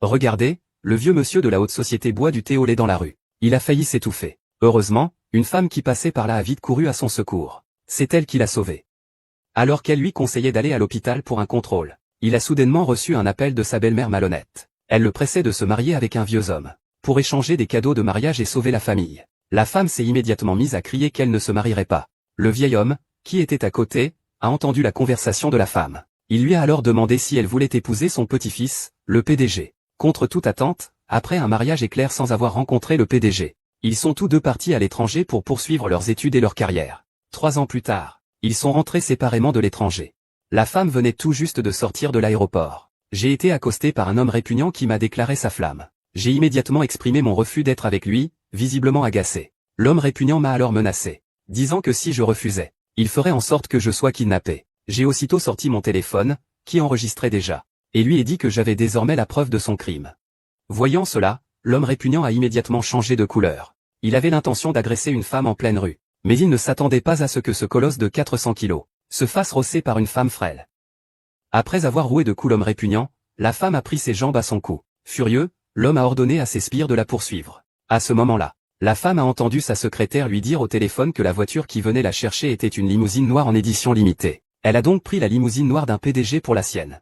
Regardez, le vieux monsieur de la haute société boit du thé au lait dans la rue. Il a failli s'étouffer. Heureusement, une femme qui passait par là a vite couru à son secours. C'est elle qui l'a sauvé. Alors qu'elle lui conseillait d'aller à l'hôpital pour un contrôle, il a soudainement reçu un appel de sa belle-mère malhonnête. Elle le pressait de se marier avec un vieux homme, pour échanger des cadeaux de mariage et sauver la famille. La femme s'est immédiatement mise à crier qu'elle ne se marierait pas. Le vieil homme, qui était à côté, a entendu la conversation de la femme. Il lui a alors demandé si elle voulait épouser son petit-fils, le PDG. Contre toute attente, après un mariage éclair sans avoir rencontré le PDG, ils sont tous deux partis à l'étranger pour poursuivre leurs études et leur carrière. 3 ans plus tard, ils sont rentrés séparément de l'étranger. La femme venait tout juste de sortir de l'aéroport. J'ai été accosté par un homme répugnant qui m'a déclaré sa flamme. J'ai immédiatement exprimé mon refus d'être avec lui, visiblement agacé. L'homme répugnant m'a alors menacé, disant que si je refusais, il ferait en sorte que je sois kidnappé. J'ai aussitôt sorti mon téléphone, qui enregistrait déjà, et lui ai dit que j'avais désormais la preuve de son crime. Voyant cela, l'homme répugnant a immédiatement changé de couleur. Il avait l'intention d'agresser une femme en pleine rue, mais il ne s'attendait pas à ce que ce colosse de 400 kilos se fasse rosser par une femme frêle. Après avoir roué de coups l'homme répugnant, la femme a pris ses jambes à son cou. Furieux, l'homme a ordonné à ses sbires de la poursuivre. À ce moment-là, la femme a entendu sa secrétaire lui dire au téléphone que la voiture qui venait la chercher était une limousine noire en édition limitée. Elle a donc pris la limousine noire d'un PDG pour la sienne.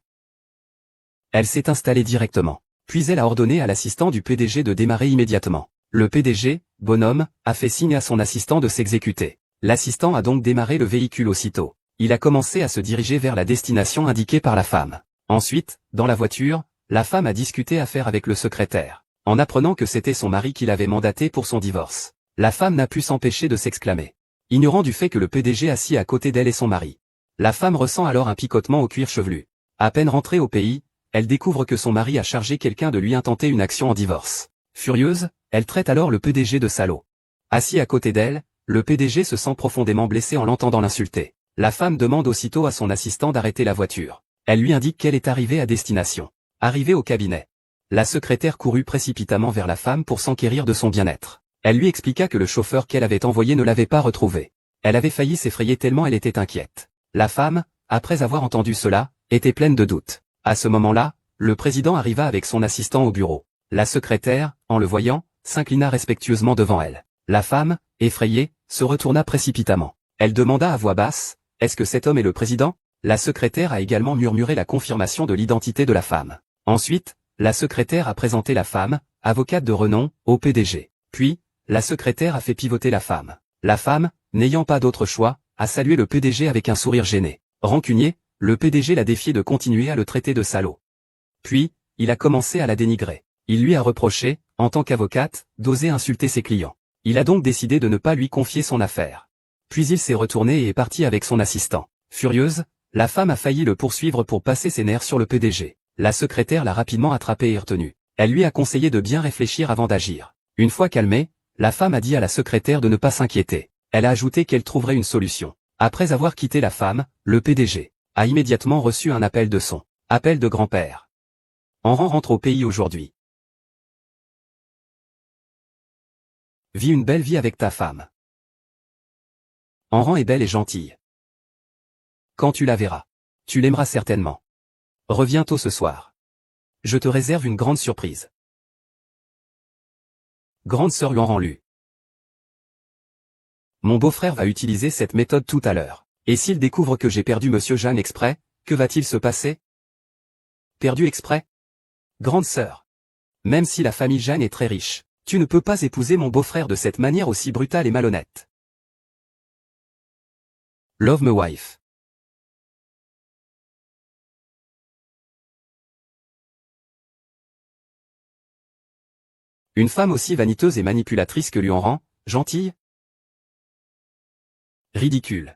Elle s'est installée directement. Puis elle a ordonné à l'assistant du PDG de démarrer immédiatement. Le PDG, bonhomme, a fait signe à son assistant de s'exécuter. L'assistant a donc démarré le véhicule aussitôt. Il a commencé à se diriger vers la destination indiquée par la femme. Ensuite, dans la voiture, la femme a discuté affaire avec le secrétaire, en apprenant que c'était son mari qui l'avait mandaté pour son divorce. La femme n'a pu s'empêcher de s'exclamer, ignorant du fait que le PDG assis à côté d'elle est son mari. La femme ressent alors un picotement au cuir chevelu. À peine rentrée au pays, elle découvre que son mari a chargé quelqu'un de lui intenter une action en divorce. Furieuse, elle traite alors le PDG de salaud. Assis à côté d'elle, le PDG se sent profondément blessé en l'entendant l'insulter. La femme demande aussitôt à son assistant d'arrêter la voiture. Elle lui indique qu'elle est arrivée à destination. Arrivée au cabinet, la secrétaire courut précipitamment vers la femme pour s'enquérir de son bien-être. Elle lui expliqua que le chauffeur qu'elle avait envoyé ne l'avait pas retrouvé. Elle avait failli s'effrayer tellement elle était inquiète. La femme, après avoir entendu cela, était pleine de doutes. À ce moment-là, le président arriva avec son assistant au bureau. La secrétaire, en le voyant, s'inclina respectueusement devant elle. La femme, effrayée, se retourna précipitamment. Elle demanda à voix basse, « Est-ce que cet homme est le président ?» La secrétaire a également murmuré la confirmation de l'identité de la femme. Ensuite, la secrétaire a présenté la femme, avocate de renom, au PDG. Puis, la secrétaire a fait pivoter la femme. La femme, n'ayant pas d'autre choix, a salué le PDG avec un sourire gêné. Rancunier, le PDG l'a défié de continuer à le traiter de salaud. Puis, il a commencé à la dénigrer. Il lui a reproché, en tant qu'avocate, d'oser insulter ses clients. Il a donc décidé de ne pas lui confier son affaire. Puis il s'est retourné et est parti avec son assistant. Furieuse, la femme a failli le poursuivre pour passer ses nerfs sur le PDG. La secrétaire l'a rapidement attrapé et retenu. Elle lui a conseillé de bien réfléchir avant d'agir. Une fois calmée, la femme a dit à la secrétaire de ne pas s'inquiéter. Elle a ajouté qu'elle trouverait une solution. Après avoir quitté la femme, le PDG a immédiatement reçu un appel de son appel de grand-père. Henran rentre au pays aujourd'hui. Vis une belle vie avec ta femme. Henran est belle et gentille. Quand tu la verras, tu l'aimeras certainement. Reviens tôt ce soir. Je te réserve une grande surprise. Grande sœur Henran Lu. Mon beau-frère va utiliser cette méthode tout à l'heure. Et s'il découvre que j'ai perdu Monsieur Jeanne exprès, que va-t-il se passer? Perdu exprès? Grande sœur. Même si la famille Jeanne est très riche, tu ne peux pas épouser mon beau-frère de cette manière aussi brutale et malhonnête. Love me wife. Une femme aussi vaniteuse et manipulatrice que lui en rend, gentille? Ridicule.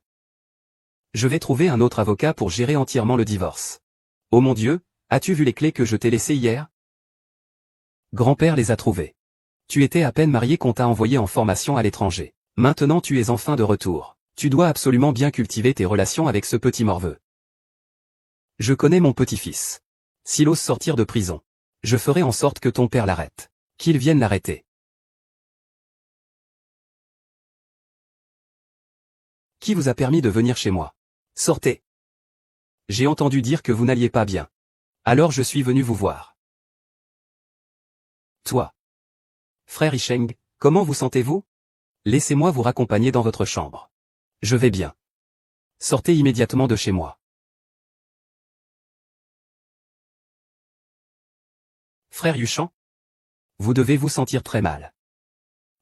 Je vais trouver un autre avocat pour gérer entièrement le divorce. Oh mon Dieu, as-tu vu les clés que je t'ai laissées hier? Grand-père les a trouvées. Tu étais à peine marié qu'on t'a envoyé en formation à l'étranger. Maintenant tu es enfin de retour. Tu dois absolument bien cultiver tes relations avec ce petit morveux. Je connais mon petit-fils. S'il ose sortir de prison, je ferai en sorte que ton père l'arrête. Qu'il vienne l'arrêter. Qui vous a permis de venir chez moi? Sortez. J'ai entendu dire que vous n'alliez pas bien. Alors je suis venu vous voir. Toi. Frère Isheng, comment vous sentez-vous? Laissez-moi vous raccompagner dans votre chambre. Je vais bien. Sortez immédiatement de chez moi. Frère Yuchan? Vous devez vous sentir très mal.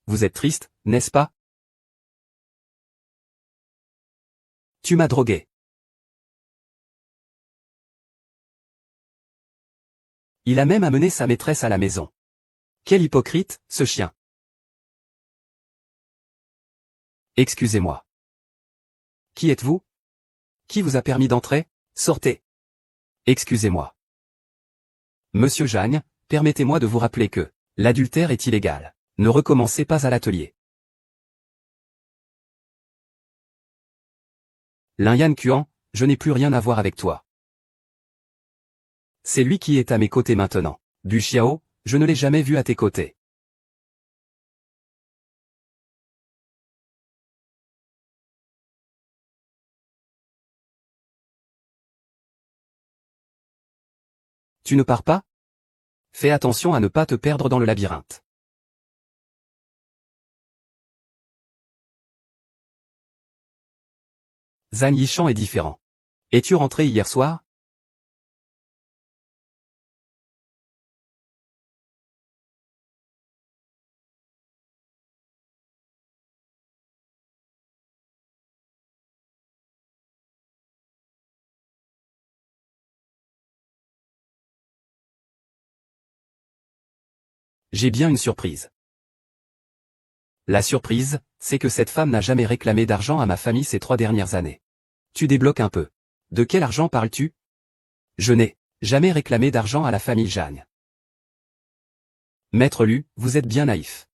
Vous êtes triste, n'est-ce pas? Tu m'as drogué. Il a même amené sa maîtresse à la maison. Quel hypocrite, ce chien. Excusez-moi. Qui êtes-vous? Qui vous a permis d'entrer? Sortez. Excusez-moi. Monsieur Jagne, permettez-moi de vous rappeler que l'adultère est illégal. Ne recommencez pas à l'atelier. Lin Yan Kuan, je n'ai plus rien à voir avec toi. C'est lui qui est à mes côtés maintenant. Du Xiao, je ne l'ai jamais vu à tes côtés. Tu ne pars pas? Fais attention à ne pas te perdre dans le labyrinthe. Zhang Yishan est différent. Es-tu rentré hier soir? J'ai bien une surprise. La surprise, c'est que cette femme n'a jamais réclamé d'argent à ma famille ces 3 dernières années. Tu débloques un peu. De quel argent parles-tu? Je n'ai jamais réclamé d'argent à la famille Jagne. Maître Lu, vous êtes bien naïf.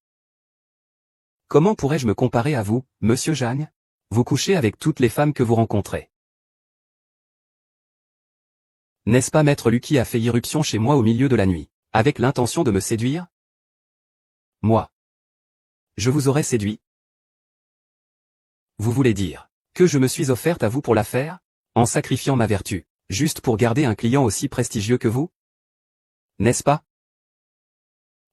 Comment pourrais-je me comparer à vous, monsieur Jagne? Vous couchez avec toutes les femmes que vous rencontrez. N'est-ce pas Maître Lu qui a fait irruption chez moi au milieu de la nuit, avec l'intention de me séduire? Moi. Je vous aurais séduit? Vous voulez dire que je me suis offerte à vous pour l'affaire, en sacrifiant ma vertu, juste pour garder un client aussi prestigieux que vous? N'est-ce pas?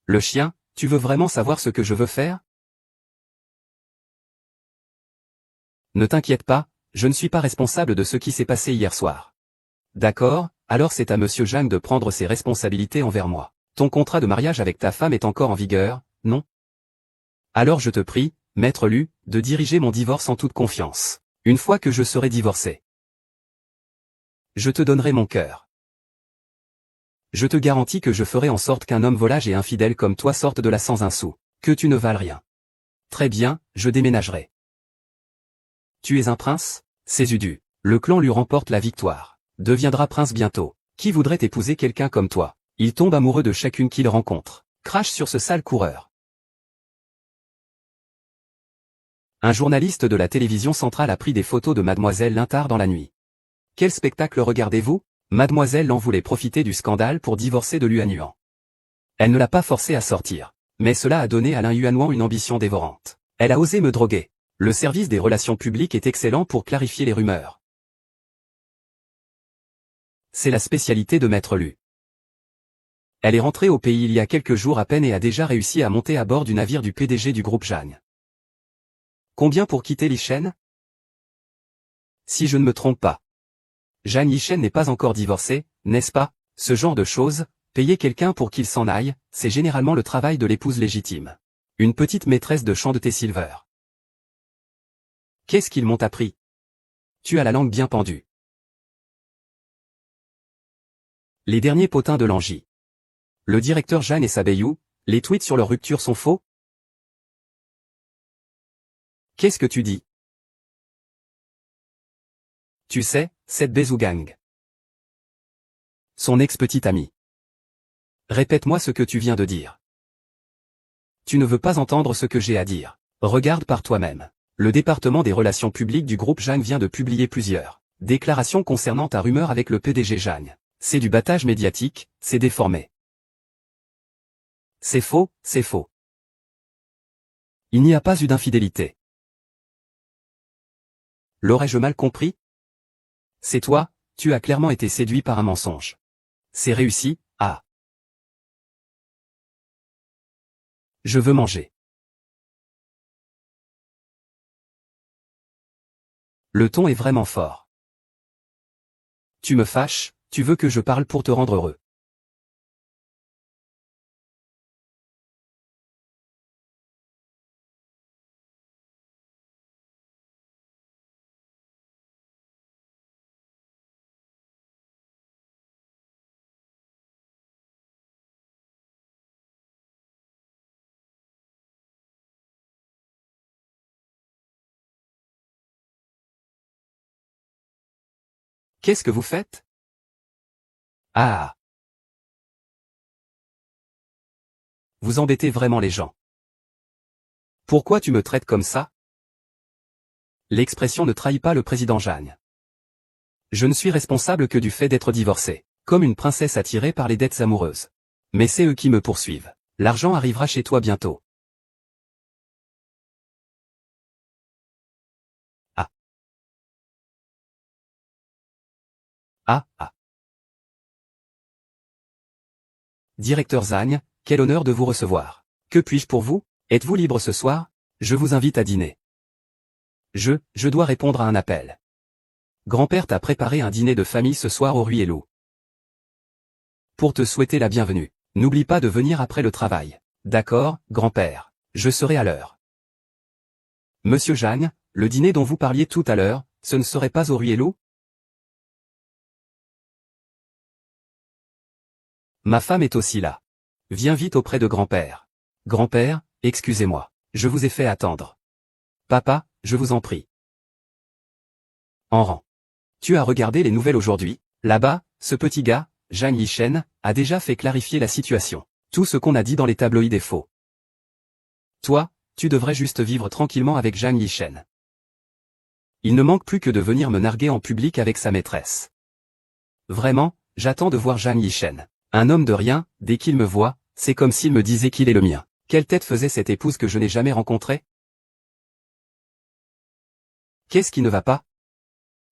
Le chien, tu veux vraiment savoir ce que je veux faire? Ne t'inquiète pas, je ne suis pas responsable de ce qui s'est passé hier soir. D'accord, alors c'est à monsieur Zhang de prendre ses responsabilités envers moi. Ton contrat de mariage avec ta femme est encore en vigueur, non? Alors je te prie, Maître Lu, de diriger mon divorce en toute confiance. Une fois que je serai divorcé, je te donnerai mon cœur. Je te garantis que je ferai en sorte qu'un homme volage et infidèle comme toi sorte de là sans un sou, que tu ne vales rien. Très bien, je déménagerai. Tu es un prince? Césudu, le clan lui remporte la victoire. Deviendra prince bientôt. Qui voudrait épouser quelqu'un comme toi? Il tombe amoureux de chacune qu'il rencontre. Crache sur ce sale coureur. Un journaliste de la télévision centrale a pris des photos de Mademoiselle Lin tard dans la nuit. Quel spectacle regardez-vous? Mademoiselle Lin voulait profiter du scandale pour divorcer de Luan Yuan. Elle ne l'a pas forcé à sortir. Mais cela a donné à Lin Yuanwan une ambition dévorante. Elle a osé me droguer. Le service des relations publiques est excellent pour clarifier les rumeurs. C'est la spécialité de Maître Lu. Elle est rentrée au pays il y a quelques jours à peine et a déjà réussi à monter à bord du navire du PDG du groupe Jagne. Combien pour quitter Lishen? Si je ne me trompe pas. Jagne Yishen n'est pas encore divorcée, n'est-ce pas? Ce genre de choses, payer quelqu'un pour qu'il s'en aille, c'est généralement le travail de l'épouse légitime. Une petite maîtresse de chant de thé Silver. Qu'est-ce qu'ils m'ont appris? Tu as la langue bien pendue. Les derniers potins de l'Angie. Le directeur Jeanne et Sabeyou, les tweets sur leur rupture sont faux? Qu'est-ce que tu dis? Tu sais, cette Bezougang. Son ex-petite amie. Répète-moi ce que tu viens de dire. Tu ne veux pas entendre ce que j'ai à dire. Regarde par toi-même. Le département des relations publiques du groupe Jagne vient de publier plusieurs déclarations concernant ta rumeur avec le PDG Jagne. C'est du battage médiatique, c'est déformé. C'est faux, c'est faux. Il n'y a pas eu d'infidélité. L'aurais-je mal compris? C'est toi, tu as clairement été séduit par un mensonge. C'est réussi, ah. Je veux manger. Le ton est vraiment fort. Tu me fâches, tu veux que je parle pour te rendre heureux. Qu'est-ce que vous faites? Ah! Vous embêtez vraiment les gens. Pourquoi tu me traites comme ça? L'expression ne trahit pas le président Jagne. Je ne suis responsable que du fait d'être divorcé, comme une princesse attirée par les dettes amoureuses. Mais c'est eux qui me poursuivent. L'argent arrivera chez toi bientôt. Ah. Ah, ah. Directeur Zagne, quel honneur de vous recevoir. Que puis-je pour vous? Êtes-vous libre ce soir? Je vous invite à dîner. Je dois répondre à un appel. Grand-père t'a préparé un dîner de famille ce soir au Ruello. Pour te souhaiter la bienvenue. N'oublie pas de venir après le travail. D'accord, grand-père. Je serai à l'heure. Monsieur Jagne, le dîner dont vous parliez tout à l'heure, ce ne serait pas au Ruello? Ma femme est aussi là. Viens vite auprès de grand-père. Grand-père, excusez-moi. Je vous ai fait attendre. Papa, je vous en prie. En rang. Tu as regardé les nouvelles aujourd'hui? Là-bas, ce petit gars, Zhang Yishen, a déjà fait clarifier la situation. Tout ce qu'on a dit dans les tabloïds est faux. Toi, tu devrais juste vivre tranquillement avec Zhang Yishen. Il ne manque plus que de venir me narguer en public avec sa maîtresse. Vraiment, j'attends de voir Zhang Yishen. Un homme de rien, dès qu'il me voit, c'est comme s'il me disait qu'il est le mien. Quelle tête faisait cette épouse que je n'ai jamais rencontrée? Qu'est-ce qui ne va pas?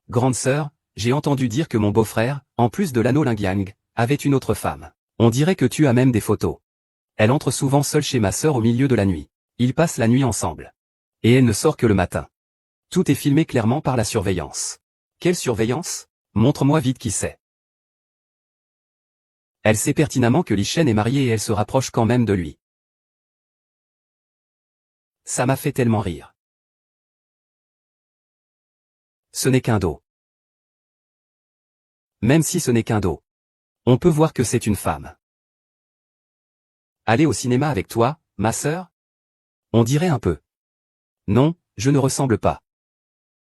Grande sœur, j'ai entendu dire que mon beau-frère, en plus de l'anneau Lingyang, avait une autre femme. On dirait que tu as même des photos. Elle entre souvent seule chez ma sœur au milieu de la nuit. Ils passent la nuit ensemble. Et elle ne sort que le matin. Tout est filmé clairement par la surveillance. Quelle surveillance? Montre-moi vite qui c'est. Elle sait pertinemment que Li Shen est marié et elle se rapproche quand même de lui. Ça m'a fait tellement rire. Ce n'est qu'un dos. Même si ce n'est qu'un dos. On peut voir que c'est une femme. Aller au cinéma avec toi, ma sœur? On dirait un peu. Non, je ne ressemble pas.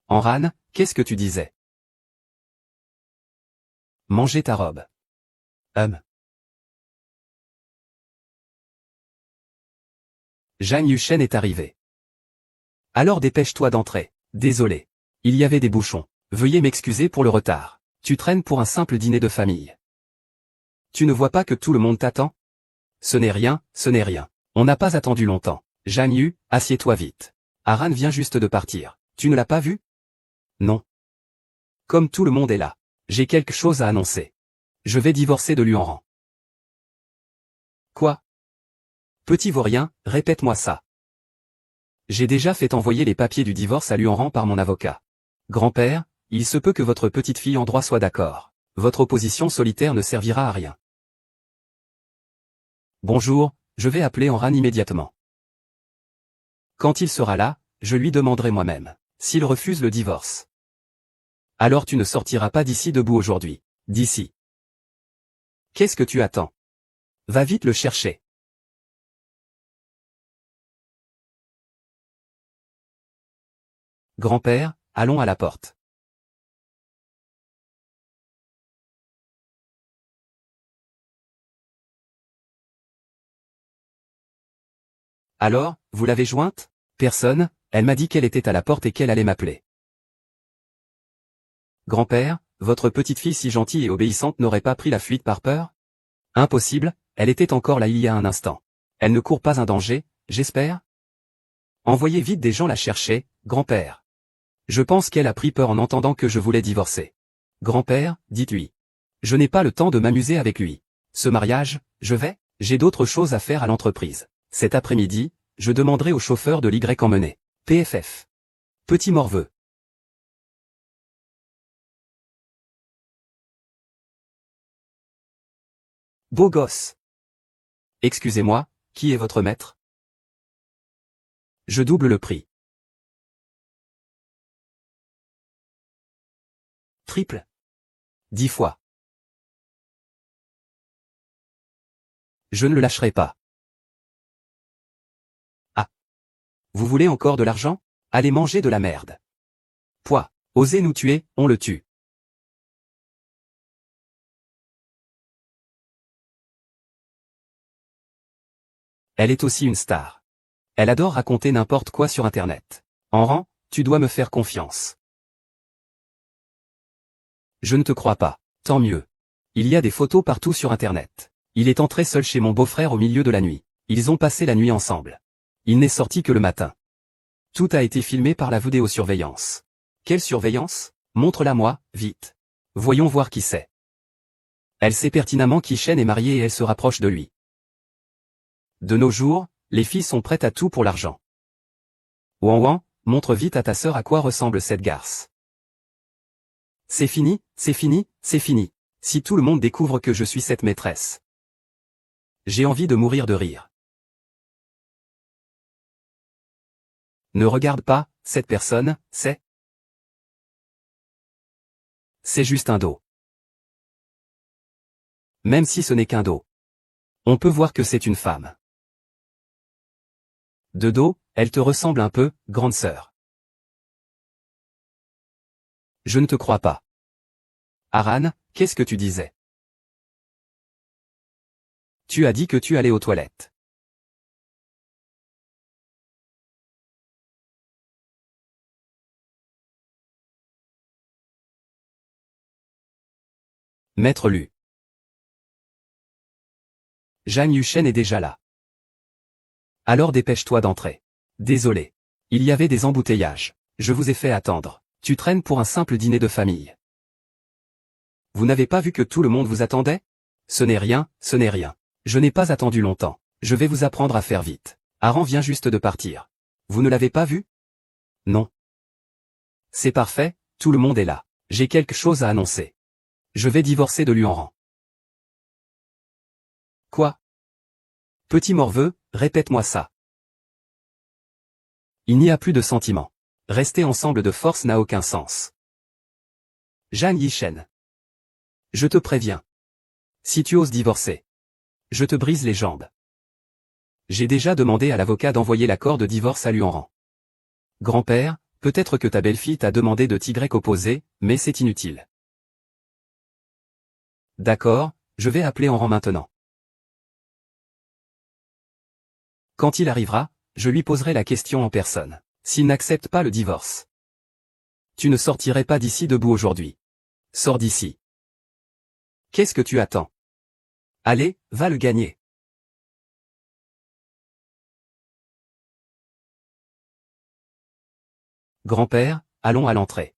Enran, qu'est-ce que tu disais? Manger ta robe. Zhang Yushen est arrivé. Alors dépêche-toi d'entrer. Désolé. Il y avait des bouchons. Veuillez m'excuser pour le retard. Tu traînes pour un simple dîner de famille. Tu ne vois pas que tout le monde t'attend? Ce n'est rien, ce n'est rien. On n'a pas attendu longtemps. Zhang Yu, assieds-toi vite. Aran vient juste de partir. Tu ne l'as pas vu? Non. Comme tout le monde est là. J'ai quelque chose à annoncer. Je vais divorcer de Luanran. Quoi? Petit vaurien, répète-moi ça. J'ai déjà fait envoyer les papiers du divorce à Luanran par mon avocat. Grand-père, il se peut que votre petite fille en droit soit d'accord. Votre opposition solitaire ne servira à rien. Bonjour, je vais appeler Enran immédiatement. Quand il sera là, je lui demanderai moi-même s'il refuse le divorce. Alors tu ne sortiras pas d'ici debout aujourd'hui. D'ici. Qu'est-ce que tu attends? Va vite le chercher. Grand-père, allons à la porte. Alors, vous l'avez jointe? Personne, elle m'a dit qu'elle était à la porte et qu'elle allait m'appeler. Grand-père, votre petite fille si gentille et obéissante n'aurait pas pris la fuite par peur? Impossible, elle était encore là il y a un instant. Elle ne court pas un danger, j'espère? Envoyez vite des gens la chercher, grand-père. Je pense qu'elle a pris peur en entendant que je voulais divorcer. Grand-père, dites-lui. Je n'ai pas le temps de m'amuser avec lui. Ce mariage, j'ai d'autres choses à faire à l'entreprise. Cet après-midi, je demanderai au chauffeur de l'Y emmener. PFF. Petit morveux. Beau gosse. Excusez-moi, qui est votre maître? Je double le prix. Triple. 10 fois. Je ne le lâcherai pas. Ah. Vous voulez encore de l'argent? Allez manger de la merde. Pouah. Osez nous tuer, on le tue. Elle est aussi une star. Elle adore raconter n'importe quoi sur Internet. Enran, tu dois me faire confiance. Je ne te crois pas. Tant mieux. Il y a des photos partout sur Internet. Il est entré seul chez mon beau-frère au milieu de la nuit. Ils ont passé la nuit ensemble. Il n'est sorti que le matin. Tout a été filmé par la vidéosurveillance. Quelle surveillance? Montre-la-moi, vite. Voyons voir qui c'est. Elle sait pertinemment qu'Ishen est marié et elle se rapproche de lui. De nos jours, les filles sont prêtes à tout pour l'argent. Ouan Ouan, montre vite à ta sœur à quoi ressemble cette garce. C'est fini, c'est fini, c'est fini. Si tout le monde découvre que je suis cette maîtresse. J'ai envie de mourir de rire. Ne regarde pas, cette personne, c'est juste un dos. Même si ce n'est qu'un dos. On peut voir que c'est une femme. De dos, elle te ressemble un peu, grande sœur. Je ne te crois pas. Aran, qu'est-ce que tu disais? Tu as dit que tu allais aux toilettes. Maître Lu. Zhang Yushen est déjà là. Alors dépêche-toi d'entrer. Désolé. Il y avait des embouteillages. Je vous ai fait attendre. Tu traînes pour un simple dîner de famille. Vous n'avez pas vu que tout le monde vous attendait? Ce n'est rien, ce n'est rien. Je n'ai pas attendu longtemps. Je vais vous apprendre à faire vite. Aran vient juste de partir. Vous ne l'avez pas vu? Non. C'est parfait, tout le monde est là. J'ai quelque chose à annoncer. Je vais divorcer de Luanran. Quoi? Petit morveux, répète-moi ça. Il n'y a plus de sentiments. Rester ensemble de force n'a aucun sens. Zhang Yishen. Je te préviens. Si tu oses divorcer, je te brise les jambes. J'ai déjà demandé à l'avocat d'envoyer l'accord de divorce à Luanran. Grand-père, peut-être que ta belle-fille t'a demandé de t'y opposer, mais c'est inutile. D'accord, je vais appeler Enran maintenant. Quand il arrivera, je lui poserai la question en personne. S'il n'accepte pas le divorce. Tu ne sortirais pas d'ici debout aujourd'hui. Sors d'ici. Qu'est-ce que tu attends? Allez, va le gagner. Grand-père, allons à l'entrée.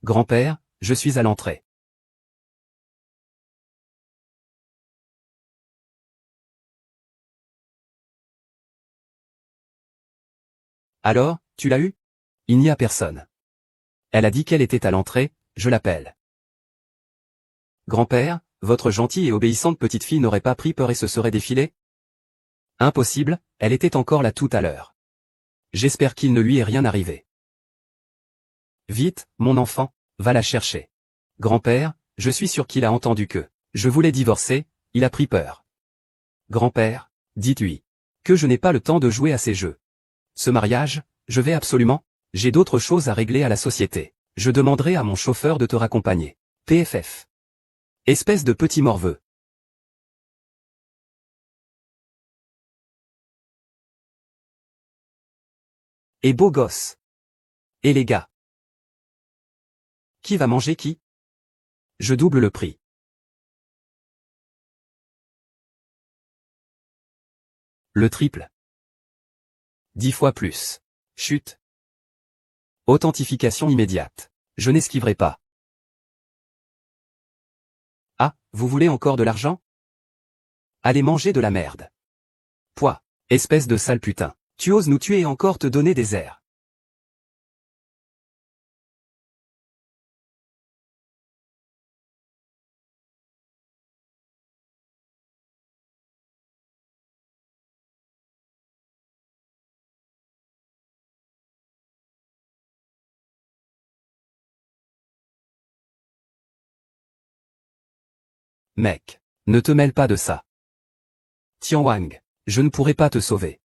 Grand-père, je suis à l'entrée. Alors, tu l'as eu? Il n'y a personne. Elle a dit qu'elle était à l'entrée, je l'appelle. Grand-père, votre gentille et obéissante petite fille n'aurait pas pris peur et se serait défilée? Impossible, elle était encore là tout à l'heure. J'espère qu'il ne lui est rien arrivé. Vite, mon enfant, va la chercher. Grand-père, je suis sûr qu'il a entendu que je voulais divorcer, il a pris peur. Grand-père, dites-lui que je n'ai pas le temps de jouer à ces jeux. Ce mariage, je vais absolument, j'ai d'autres choses à régler à la société. Je demanderai à mon chauffeur de te raccompagner. PFF. Espèce de petit morveux. Et beau gosse. Et les gars? Qui va manger qui? Je double le prix. Le triple. 10 fois plus. Chut. Authentification immédiate. Je n'esquiverai pas. Ah, vous voulez encore de l'argent? Allez manger de la merde. Pouah. Espèce de sale putain. Tu oses nous tuer et encore te donner des airs. Mec. Ne te mêle pas de ça. Tian Wang. Je ne pourrai pas te sauver.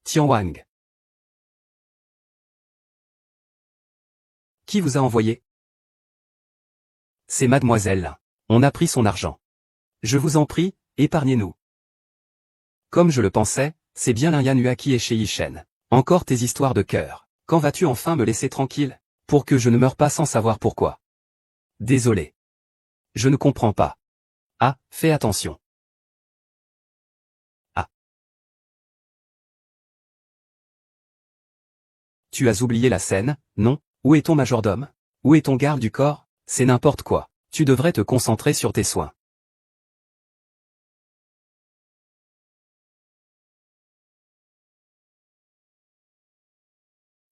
Tian Wang. Qui vous a envoyé? C'est mademoiselle. On a pris son argent. Je vous en prie, épargnez-nous. Comme je le pensais, c'est bien Lin Yanhua qui est chez Yishen. Encore tes histoires de cœur. Quand vas-tu enfin me laisser tranquille, pour que je ne meure pas sans savoir pourquoi? Désolé. Je ne comprends pas. Ah, fais attention. Ah. Tu as oublié la scène, non? Où est ton majordome? Où est ton garde du corps? C'est n'importe quoi. Tu devrais te concentrer sur tes soins.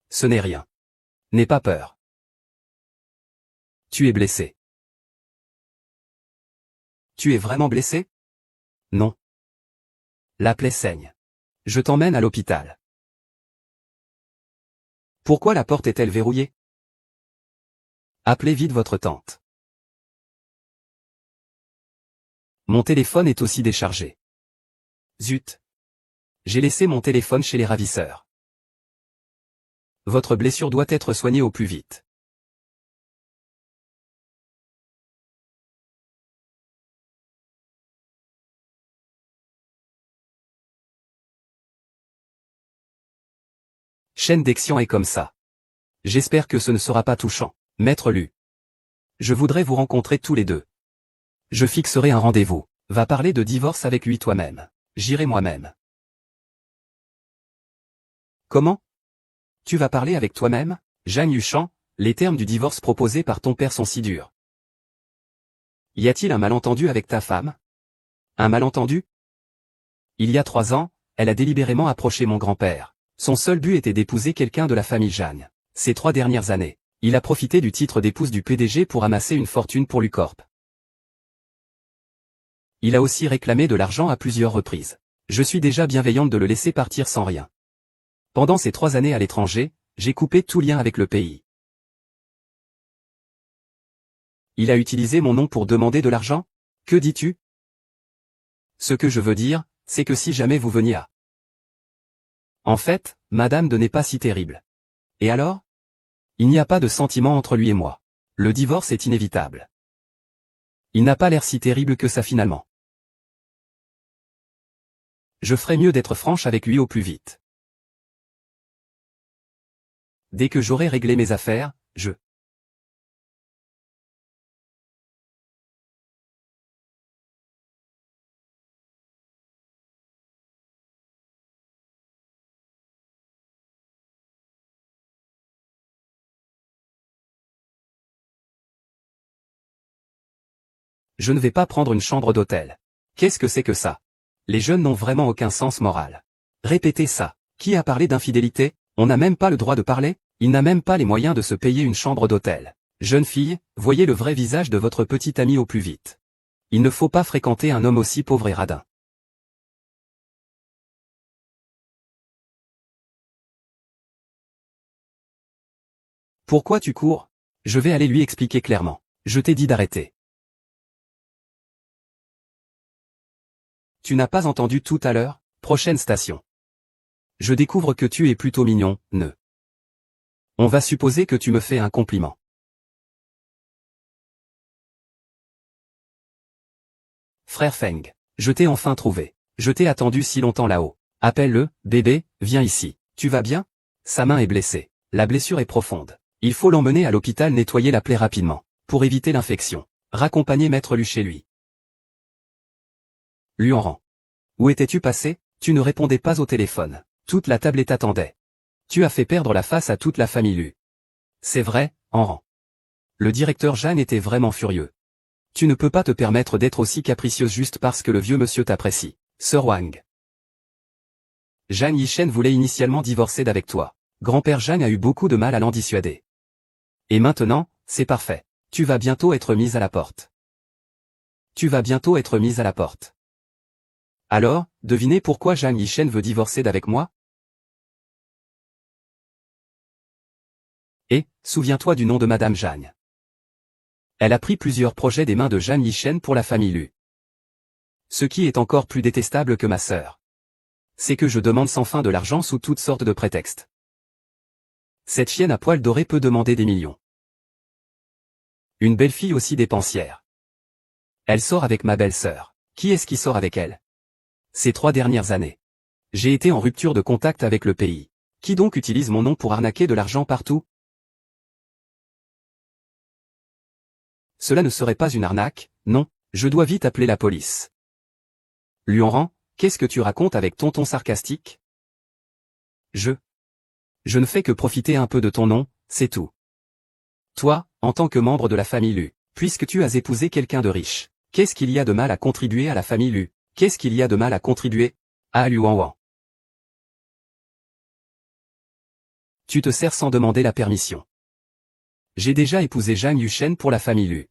Ce n'est rien. N'aie pas peur. Tu es blessé. Tu es vraiment blessé? Non. La plaie saigne. Je t'emmène à l'hôpital. Pourquoi la porte est-elle verrouillée? Appelez vite votre tante. Mon téléphone est aussi déchargé. Zut. J'ai laissé mon téléphone chez les ravisseurs. Votre blessure doit être soignée au plus vite. Chaîne d'Exian est comme ça. J'espère que ce ne sera pas touchant. Maître Lu. Je voudrais vous rencontrer tous les deux. Je fixerai un rendez-vous. Va parler de divorce avec lui toi-même. J'irai moi-même. Comment? Tu vas parler avec toi-même? Zhang Yushan, les termes du divorce proposés par ton père sont si durs. Y a-t-il un malentendu avec ta femme? Un malentendu? Il y a 3 ans, elle a délibérément approché mon grand-père. Son seul but était d'épouser quelqu'un de la famille Zhang. Ces 3 dernières années, il a profité du titre d'épouse du PDG pour amasser une fortune pour Lucorp. Il a aussi réclamé de l'argent à plusieurs reprises. Je suis déjà bienveillante de le laisser partir sans rien. Pendant ces 3 années à l'étranger, j'ai coupé tout lien avec le pays. Il a utilisé mon nom pour demander de l'argent? Que dis-tu? Ce que je veux dire, c'est que si jamais vous veniez à... En fait, madame de n'est pas si terrible. Et alors? Il n'y a pas de sentiment entre lui et moi. Le divorce est inévitable. Il n'a pas l'air si terrible que ça finalement. Je ferais mieux d'être franche avec lui au plus vite. Dès que j'aurai réglé mes affaires, je... Je ne vais pas prendre une chambre d'hôtel. Qu'est-ce que c'est que ça? Les jeunes n'ont vraiment aucun sens moral. Répétez ça. Qui a parlé d'infidélité? On n'a même pas le droit de parler? Il n'a même pas les moyens de se payer une chambre d'hôtel. Jeune fille, voyez le vrai visage de votre petit ami au plus vite. Il ne faut pas fréquenter un homme aussi pauvre et radin. Pourquoi tu cours? Je vais aller lui expliquer clairement. Je t'ai dit d'arrêter. Tu n'as pas entendu tout à l'heure? Prochaine station. Je découvre que tu es plutôt mignon, ne. On va supposer que tu me fais un compliment. Frère Feng, je t'ai enfin trouvé. Je t'ai attendu si longtemps là-haut. Appelle-le, bébé, viens ici. Tu vas bien? Sa main est blessée. La blessure est profonde. Il faut l'emmener à l'hôpital nettoyer la plaie rapidement, pour éviter l'infection. Raccompagner Maître Lu chez lui. Luan. Où étais-tu passé? Tu ne répondais pas au téléphone. Toute la tablée t'attendait. Tu as fait perdre la face à toute la famille Lu. C'est vrai, Enran. Le directeur Jeanne était vraiment furieux. Tu ne peux pas te permettre d'être aussi capricieuse juste parce que le vieux monsieur t'apprécie. Sir Wang. Zhang Yishen voulait initialement divorcer d'avec toi. Grand-père Zhang a eu beaucoup de mal à l'en dissuader. Et maintenant, c'est parfait. Tu vas bientôt être mise à la porte. Tu vas bientôt être mise à la porte. Alors, devinez pourquoi Zhang Yishen veut divorcer d'avec moi? Et, souviens-toi du nom de Madame Zhang. Elle a pris plusieurs projets des mains de Zhang Yishen pour la famille Lu. Ce qui est encore plus détestable que ma sœur. C'est que je demande sans fin de l'argent sous toutes sortes de prétextes. Cette chienne à poils dorés peut demander des millions. Une belle fille aussi dépensière. Elle sort avec ma belle-sœur. Qui est-ce qui sort avec elle? Ces 3 dernières années. J'ai été en rupture de contact avec le pays. Qui donc utilise mon nom pour arnaquer de l'argent partout? Cela ne serait pas une arnaque, non, je dois vite appeler la police. Luan, qu'est-ce que tu racontes avec ton ton sarcastique? Je ne fais que profiter un peu de ton nom, c'est tout. Toi, en tant que membre de la famille Lu, puisque tu as épousé quelqu'un de riche, qu'est-ce qu'il y a de mal à contribuer à la famille Lu? Qu'est-ce qu'il y a de mal à contribuer à Luan? Tu te sers sans demander la permission. J'ai déjà épousé Zhang Yushen pour la famille Lu.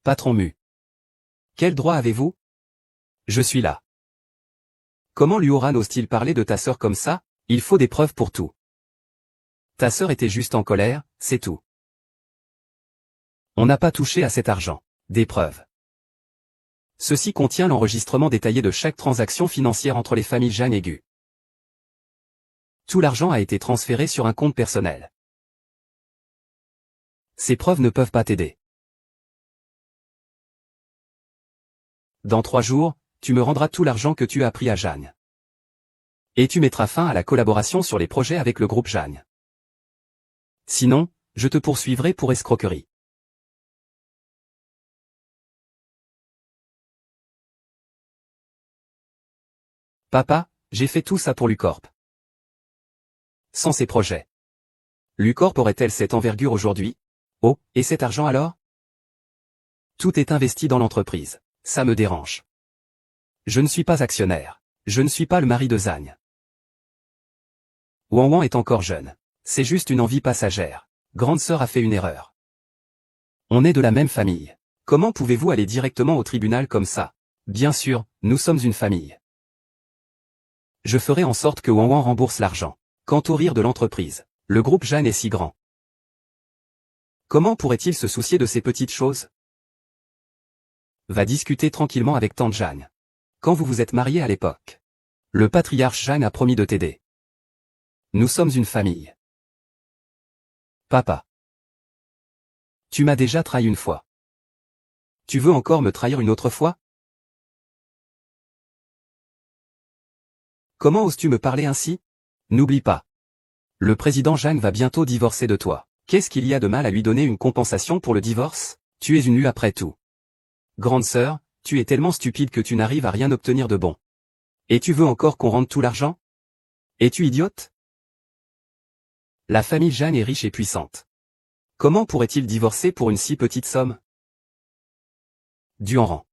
Patron Mu. Quel droit avez-vous? Je suis là. Comment Luoran ose-t-il parler de ta sœur comme ça? Il faut des preuves pour tout. Ta sœur était juste en colère, c'est tout. On n'a pas touché à cet argent. Des preuves. Ceci contient l'enregistrement détaillé de chaque transaction financière entre les familles Jeanne et Gu. Tout l'argent a été transféré sur un compte personnel. Ces preuves ne peuvent pas t'aider. Dans 3 jours, tu me rendras tout l'argent que tu as pris à Jeanne. Et tu mettras fin à la collaboration sur les projets avec le groupe Jeanne. Sinon, je te poursuivrai pour escroquerie. Papa, j'ai fait tout ça pour Lucorp. Sans ces projets. Lucorp aurait-elle cette envergure aujourd'hui? Oh, et cet argent alors? Tout est investi dans l'entreprise. Ça me dérange. Je ne suis pas actionnaire. Je ne suis pas le mari de Zhang. Wang est encore jeune. C'est juste une envie passagère. Grande sœur a fait une erreur. On est de la même famille. Comment pouvez-vous aller directement au tribunal comme ça? Bien sûr, nous sommes une famille. Je ferai en sorte que Wang rembourse l'argent. Quant au rire de l'entreprise, le groupe Jeanne est si grand. Comment pourrait-il se soucier de ces petites choses? Va discuter tranquillement avec tante Jeanne. Quand vous vous êtes mariés à l'époque, le patriarche Jeanne a promis de t'aider. Nous sommes une famille. Papa. Tu m'as déjà trahi une fois. Tu veux encore me trahir une autre fois? Comment oses-tu me parler ainsi? N'oublie pas. Le président Jeanne va bientôt divorcer de toi. Qu'est-ce qu'il y a de mal à lui donner une compensation pour le divorce? Tu es une Lu après tout. Grande sœur, tu es tellement stupide que tu n'arrives à rien obtenir de bon. Et tu veux encore qu'on rende tout l'argent? Es-tu idiote? La famille Jeanne est riche et puissante. Comment pourrait-il divorcer pour une si petite somme? Duan.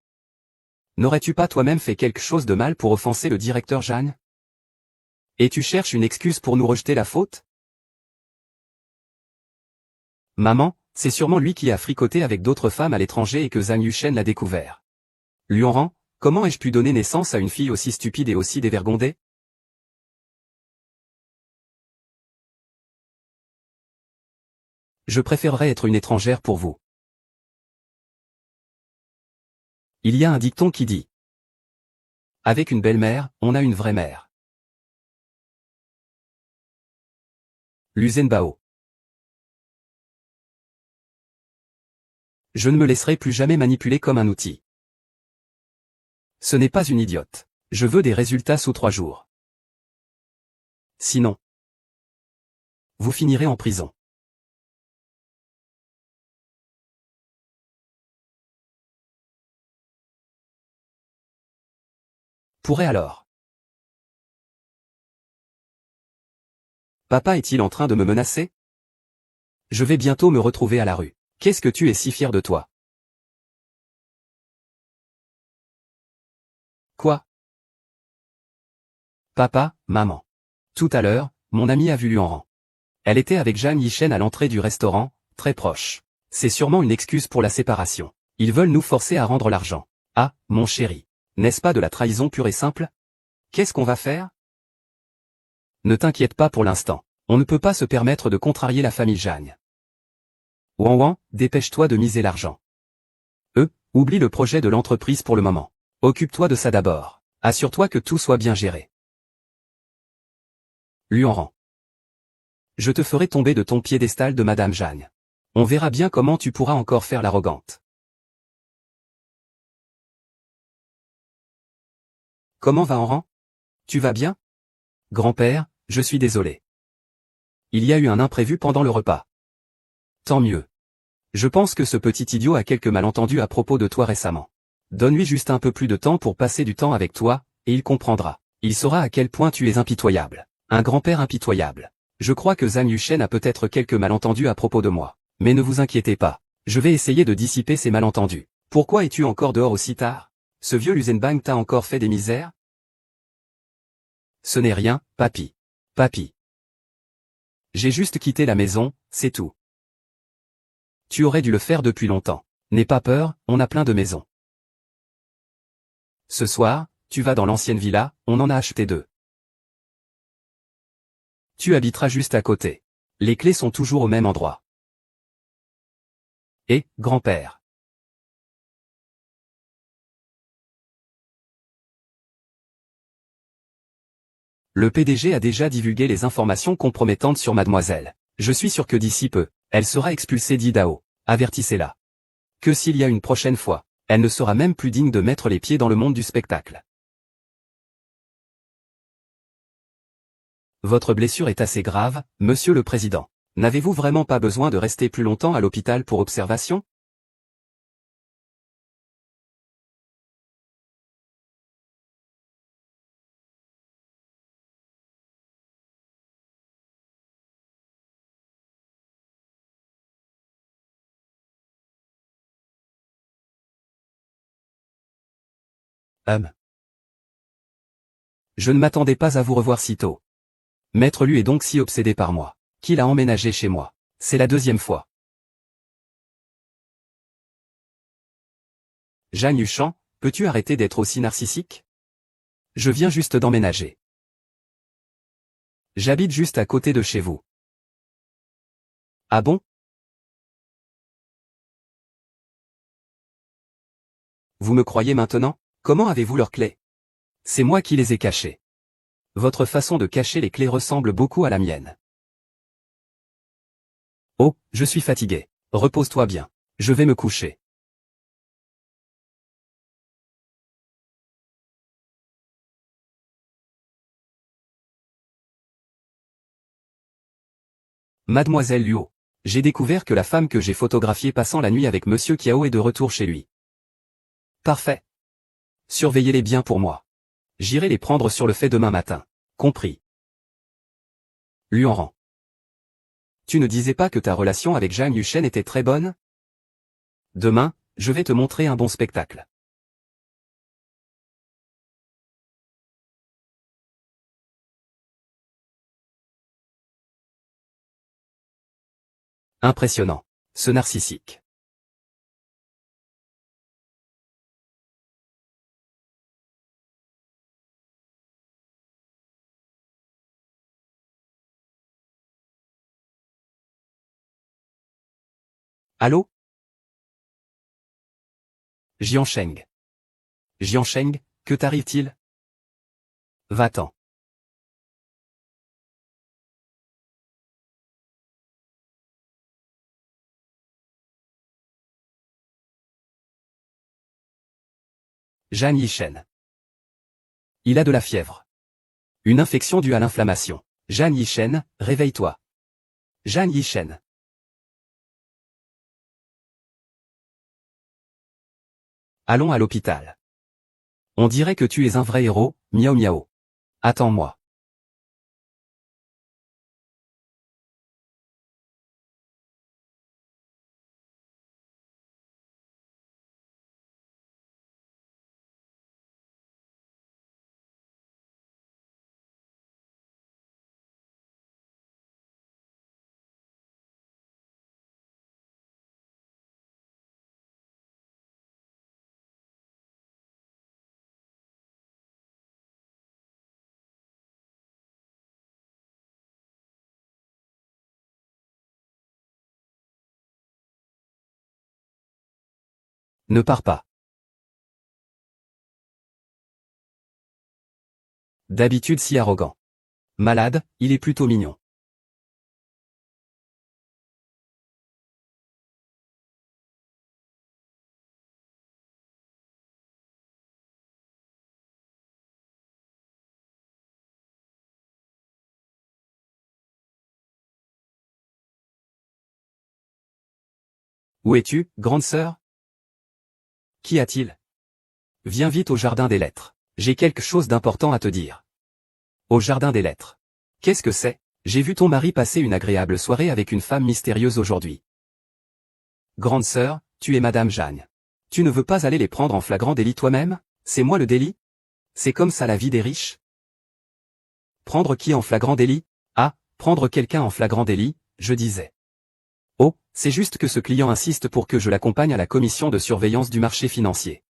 N'aurais-tu pas toi-même fait quelque chose de mal pour offenser le directeur Jeanne? Et tu cherches une excuse pour nous rejeter la faute? Maman, c'est sûrement lui qui a fricoté avec d'autres femmes à l'étranger et que Zhang Yushen l'a découvert. Luan, comment ai-je pu donner naissance à une fille aussi stupide et aussi dévergondée? Je préférerais être une étrangère pour vous. Il y a un dicton qui dit: avec une belle-mère, on a une vraie mère. Lu Zhenbao. Je ne me laisserai plus jamais manipuler comme un outil. Ce n'est pas une idiote. Je veux des résultats sous 3 jours. Sinon, vous finirez en prison. Pourrait alors. Papa est-il en train de me menacer? Je vais bientôt me retrouver à la rue. Qu'est-ce que tu es si fier de toi? Quoi? Papa, maman. Tout à l'heure, mon amie a vu Luan. Elle était avec Jeanne Yichen à l'entrée du restaurant, très proche. C'est sûrement une excuse pour la séparation. Ils veulent nous forcer à rendre l'argent. Ah, mon chéri. N'est-ce pas de la trahison pure et simple? Qu'est-ce qu'on va faire? Ne t'inquiète pas pour l'instant. On ne peut pas se permettre de contrarier la famille Jeanne. Ouan, dépêche-toi de miser l'argent. Oublie le projet de l'entreprise pour le moment. Occupe-toi de ça d'abord. Assure-toi que tout soit bien géré. Luan. Je te ferai tomber de ton piédestal de Madame Jeanne. On verra bien comment tu pourras encore faire l'arrogante. Comment va Enran? Tu vas bien? Grand-père, je suis désolé. Il y a eu un imprévu pendant le repas. Tant mieux. Je pense que ce petit idiot a quelques malentendus à propos de toi récemment. Donne-lui juste un peu plus de temps pour passer du temps avec toi, et il comprendra. Il saura à quel point tu es impitoyable. Un grand-père impitoyable. Je crois que Zhang Yuchen a peut-être quelques malentendus à propos de moi. Mais ne vous inquiétez pas. Je vais essayer de dissiper ces malentendus. Pourquoi es-tu encore dehors aussi tard? Ce vieux Luzenbang t'a encore fait des misères? Ce n'est rien, papy. Papy. J'ai juste quitté la maison, c'est tout. Tu aurais dû le faire depuis longtemps. N'aie pas peur, on a plein de maisons. Ce soir, tu vas dans l'ancienne villa, on en a acheté 2. Tu habiteras juste à côté. Les clés sont toujours au même endroit. Et, grand-père. Le PDG a déjà divulgué les informations compromettantes sur mademoiselle. Je suis sûr que d'ici peu, elle sera expulsée d'Idaho. Avertissez-la. Que s'il y a une prochaine fois, elle ne sera même plus digne de mettre les pieds dans le monde du spectacle. Votre blessure est assez grave, monsieur le président. N'avez-vous vraiment pas besoin de rester plus longtemps à l'hôpital pour observation? Je ne m'attendais pas à vous revoir si tôt. Maître Lu est donc si obsédé par moi, qu'il a emménagé chez moi. C'est la 2e fois. Jeanne Yuchan, peux-tu arrêter d'être aussi narcissique? Je viens juste d'emménager. J'habite juste à côté de chez vous. Ah bon? Vous me croyez maintenant? Comment avez-vous leurs clés? C'est moi qui les ai cachées. Votre façon de cacher les clés ressemble beaucoup à la mienne. Oh, je suis fatigué. Repose-toi bien. Je vais me coucher. Mademoiselle Luo. J'ai découvert que la femme que j'ai photographiée passant la nuit avec Monsieur Kiao est de retour chez lui. Parfait. Surveillez-les bien pour moi. J'irai les prendre sur le fait demain matin. Compris. Luan. Tu ne disais pas que ta relation avec Zhang Yuchen était très bonne? Demain, je vais te montrer un bon spectacle. Impressionnant. Ce narcissique. Allô? Jiansheng. Jiansheng, que t'arrive-t-il? Va-t'en. Zhang Yishen. Il a de la fièvre. Une infection due à l'inflammation. Zhang Yishen, réveille-toi. Jeanne Yishen. Allons à l'hôpital. On dirait que tu es un vrai héros, miaou miaou. Attends-moi. Ne pars pas. D'habitude si arrogant. Malade, il est plutôt mignon. Où es-tu, grande sœur? Qu'y a-t-il? Viens vite au jardin des lettres. J'ai quelque chose d'important à te dire. Au jardin des lettres. Qu'est-ce que c'est? J'ai vu ton mari passer une agréable soirée avec une femme mystérieuse aujourd'hui. Grande sœur, tu es Madame Jeanne. Tu ne veux pas aller les prendre en flagrant délit toi-même? C'est moi le délit? C'est comme ça la vie des riches? Prendre qui en flagrant délit? Ah, prendre quelqu'un en flagrant délit, je disais. Oh, c'est juste que ce client insiste pour que je l'accompagne à la commission de surveillance du marché financier.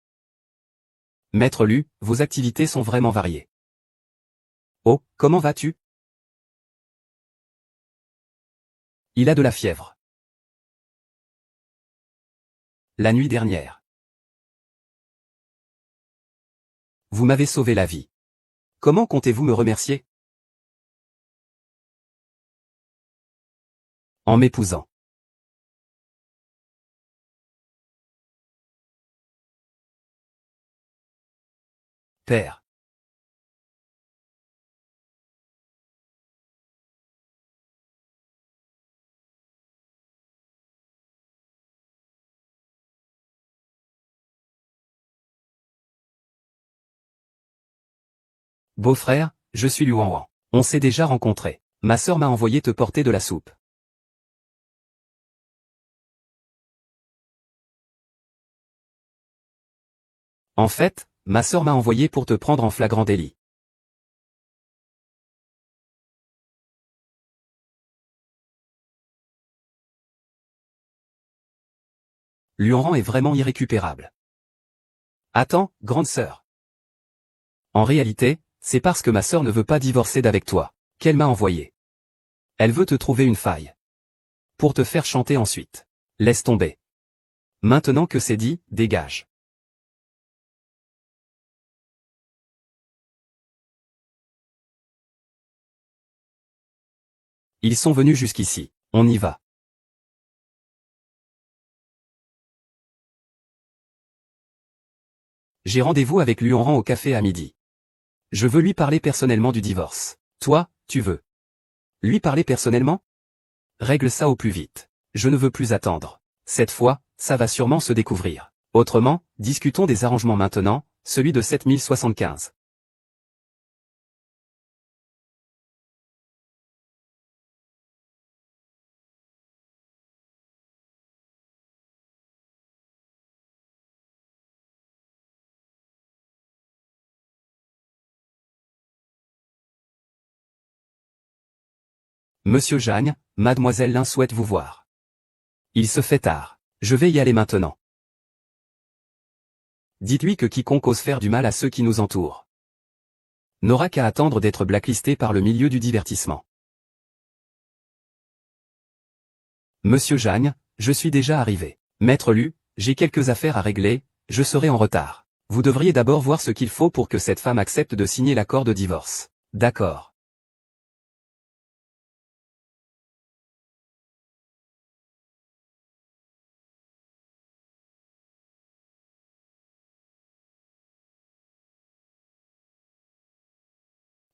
Maître Lu, vos activités sont vraiment variées. Oh, comment vas-tu? Il a de la fièvre. La nuit dernière. Vous m'avez sauvé la vie. Comment comptez-vous me remercier? En m'épousant. Père. Beau-frère, je suis Luan Wan. On s'est déjà rencontrés. Ma sœur m'a envoyé te porter de la soupe. En fait, ma sœur m'a envoyé pour te prendre en flagrant délit. Luan est vraiment irrécupérable. Attends, grande sœur. En réalité, c'est parce que ma sœur ne veut pas divorcer d'avec toi, qu'elle m'a envoyé. Elle veut te trouver une faille. Pour te faire chanter ensuite. Laisse tomber. Maintenant que c'est dit, dégage. Ils sont venus jusqu'ici. On y va. J'ai rendez-vous avec Luan au café à midi. Je veux lui parler personnellement du divorce. Toi, tu veux lui parler personnellement? Règle ça au plus vite. Je ne veux plus attendre. Cette fois, ça va sûrement se découvrir. Autrement, discutons des arrangements maintenant, celui de 7075. Monsieur Jagne, mademoiselle Lin souhaite vous voir. Il se fait tard. Je vais y aller maintenant. Dites-lui que quiconque ose faire du mal à ceux qui nous entourent n'aura qu'à attendre d'être blacklisté par le milieu du divertissement. Monsieur Jagne, je suis déjà arrivé. Maître Lu, j'ai quelques affaires à régler, je serai en retard. Vous devriez d'abord voir ce qu'il faut pour que cette femme accepte de signer l'accord de divorce. D'accord.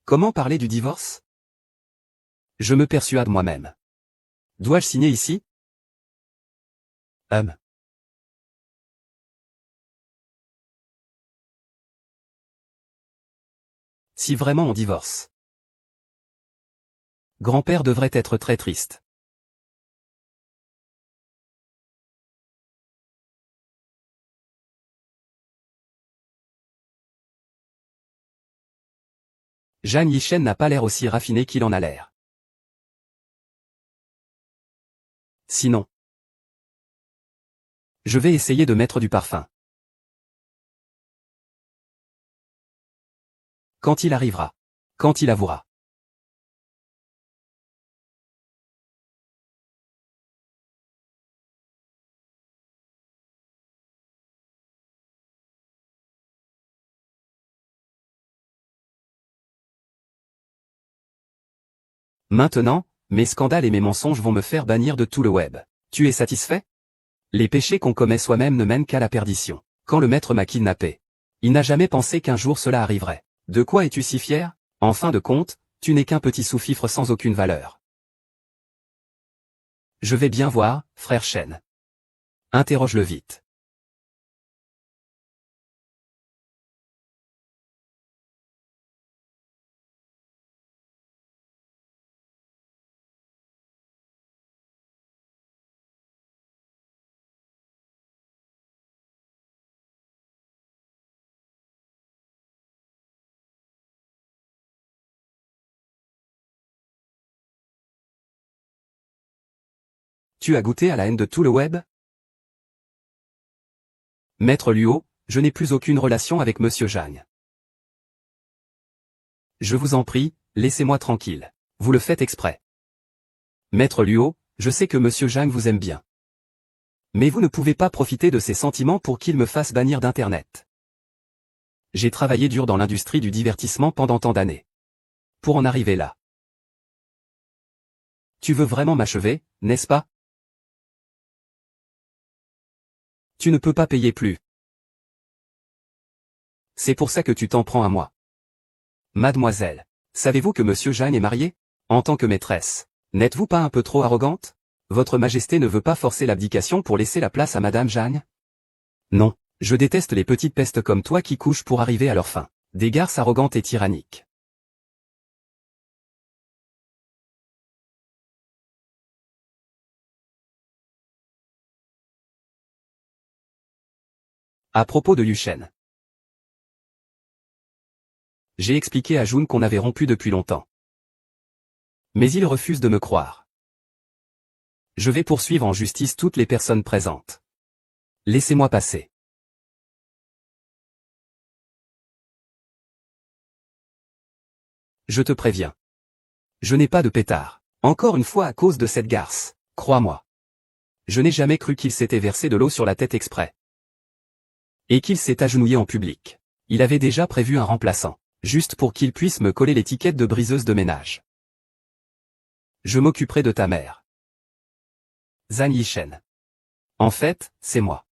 Comment parler du divorce? Je me persuade moi-même. Dois-je signer ici? Si vraiment on divorce. Grand-père devrait être très triste. Jeanne Yishen n'a pas l'air aussi raffiné qu'il en a l'air. Sinon, je vais essayer de mettre du parfum. Quand il arrivera. Quand il avouera. Maintenant, mes scandales et mes mensonges vont me faire bannir de tout le web. Tu es satisfait? Les péchés qu'on commet soi-même ne mènent qu'à la perdition. Quand le maître m'a kidnappé, il n'a jamais pensé qu'un jour cela arriverait. De quoi es-tu si fier? En fin de compte, tu n'es qu'un petit sous-fifre sans aucune valeur. Je vais bien voir, frère Chen. Interroge-le vite. Tu as goûté à la haine de tout le web? Maître Luo, je n'ai plus aucune relation avec Monsieur Zhang. Je vous en prie, laissez-moi tranquille. Vous le faites exprès. Maître Luo, je sais que Monsieur Zhang vous aime bien. Mais vous ne pouvez pas profiter de ses sentiments pour qu'il me fasse bannir d'Internet. J'ai travaillé dur dans l'industrie du divertissement pendant tant d'années. Pour en arriver là. Tu veux vraiment m'achever, n'est-ce pas? Tu ne peux pas payer plus. C'est pour ça que tu t'en prends à moi. Mademoiselle, savez-vous que Monsieur Zhang est marié? En tant que maîtresse, n'êtes-vous pas un peu trop arrogante? Votre Majesté ne veut pas forcer l'abdication pour laisser la place à Madame Zhang? Non, je déteste les petites pestes comme toi qui couchent pour arriver à leur fin. Des garces arrogantes et tyranniques. À propos de Yushen. J'ai expliqué à Jun qu'on avait rompu depuis longtemps. Mais il refuse de me croire. Je vais poursuivre en justice toutes les personnes présentes. Laissez-moi passer. Je te préviens. Je n'ai pas de pétard. Encore une fois à cause de cette garce. Crois-moi. Je n'ai jamais cru qu'il s'était versé de l'eau sur la tête exprès. Et qu'il s'est agenouillé en public. Il avait déjà prévu un remplaçant. Juste pour qu'il puisse me coller l'étiquette de briseuse de ménage. Je m'occuperai de ta mère. Zhang Yishen. En fait, c'est moi.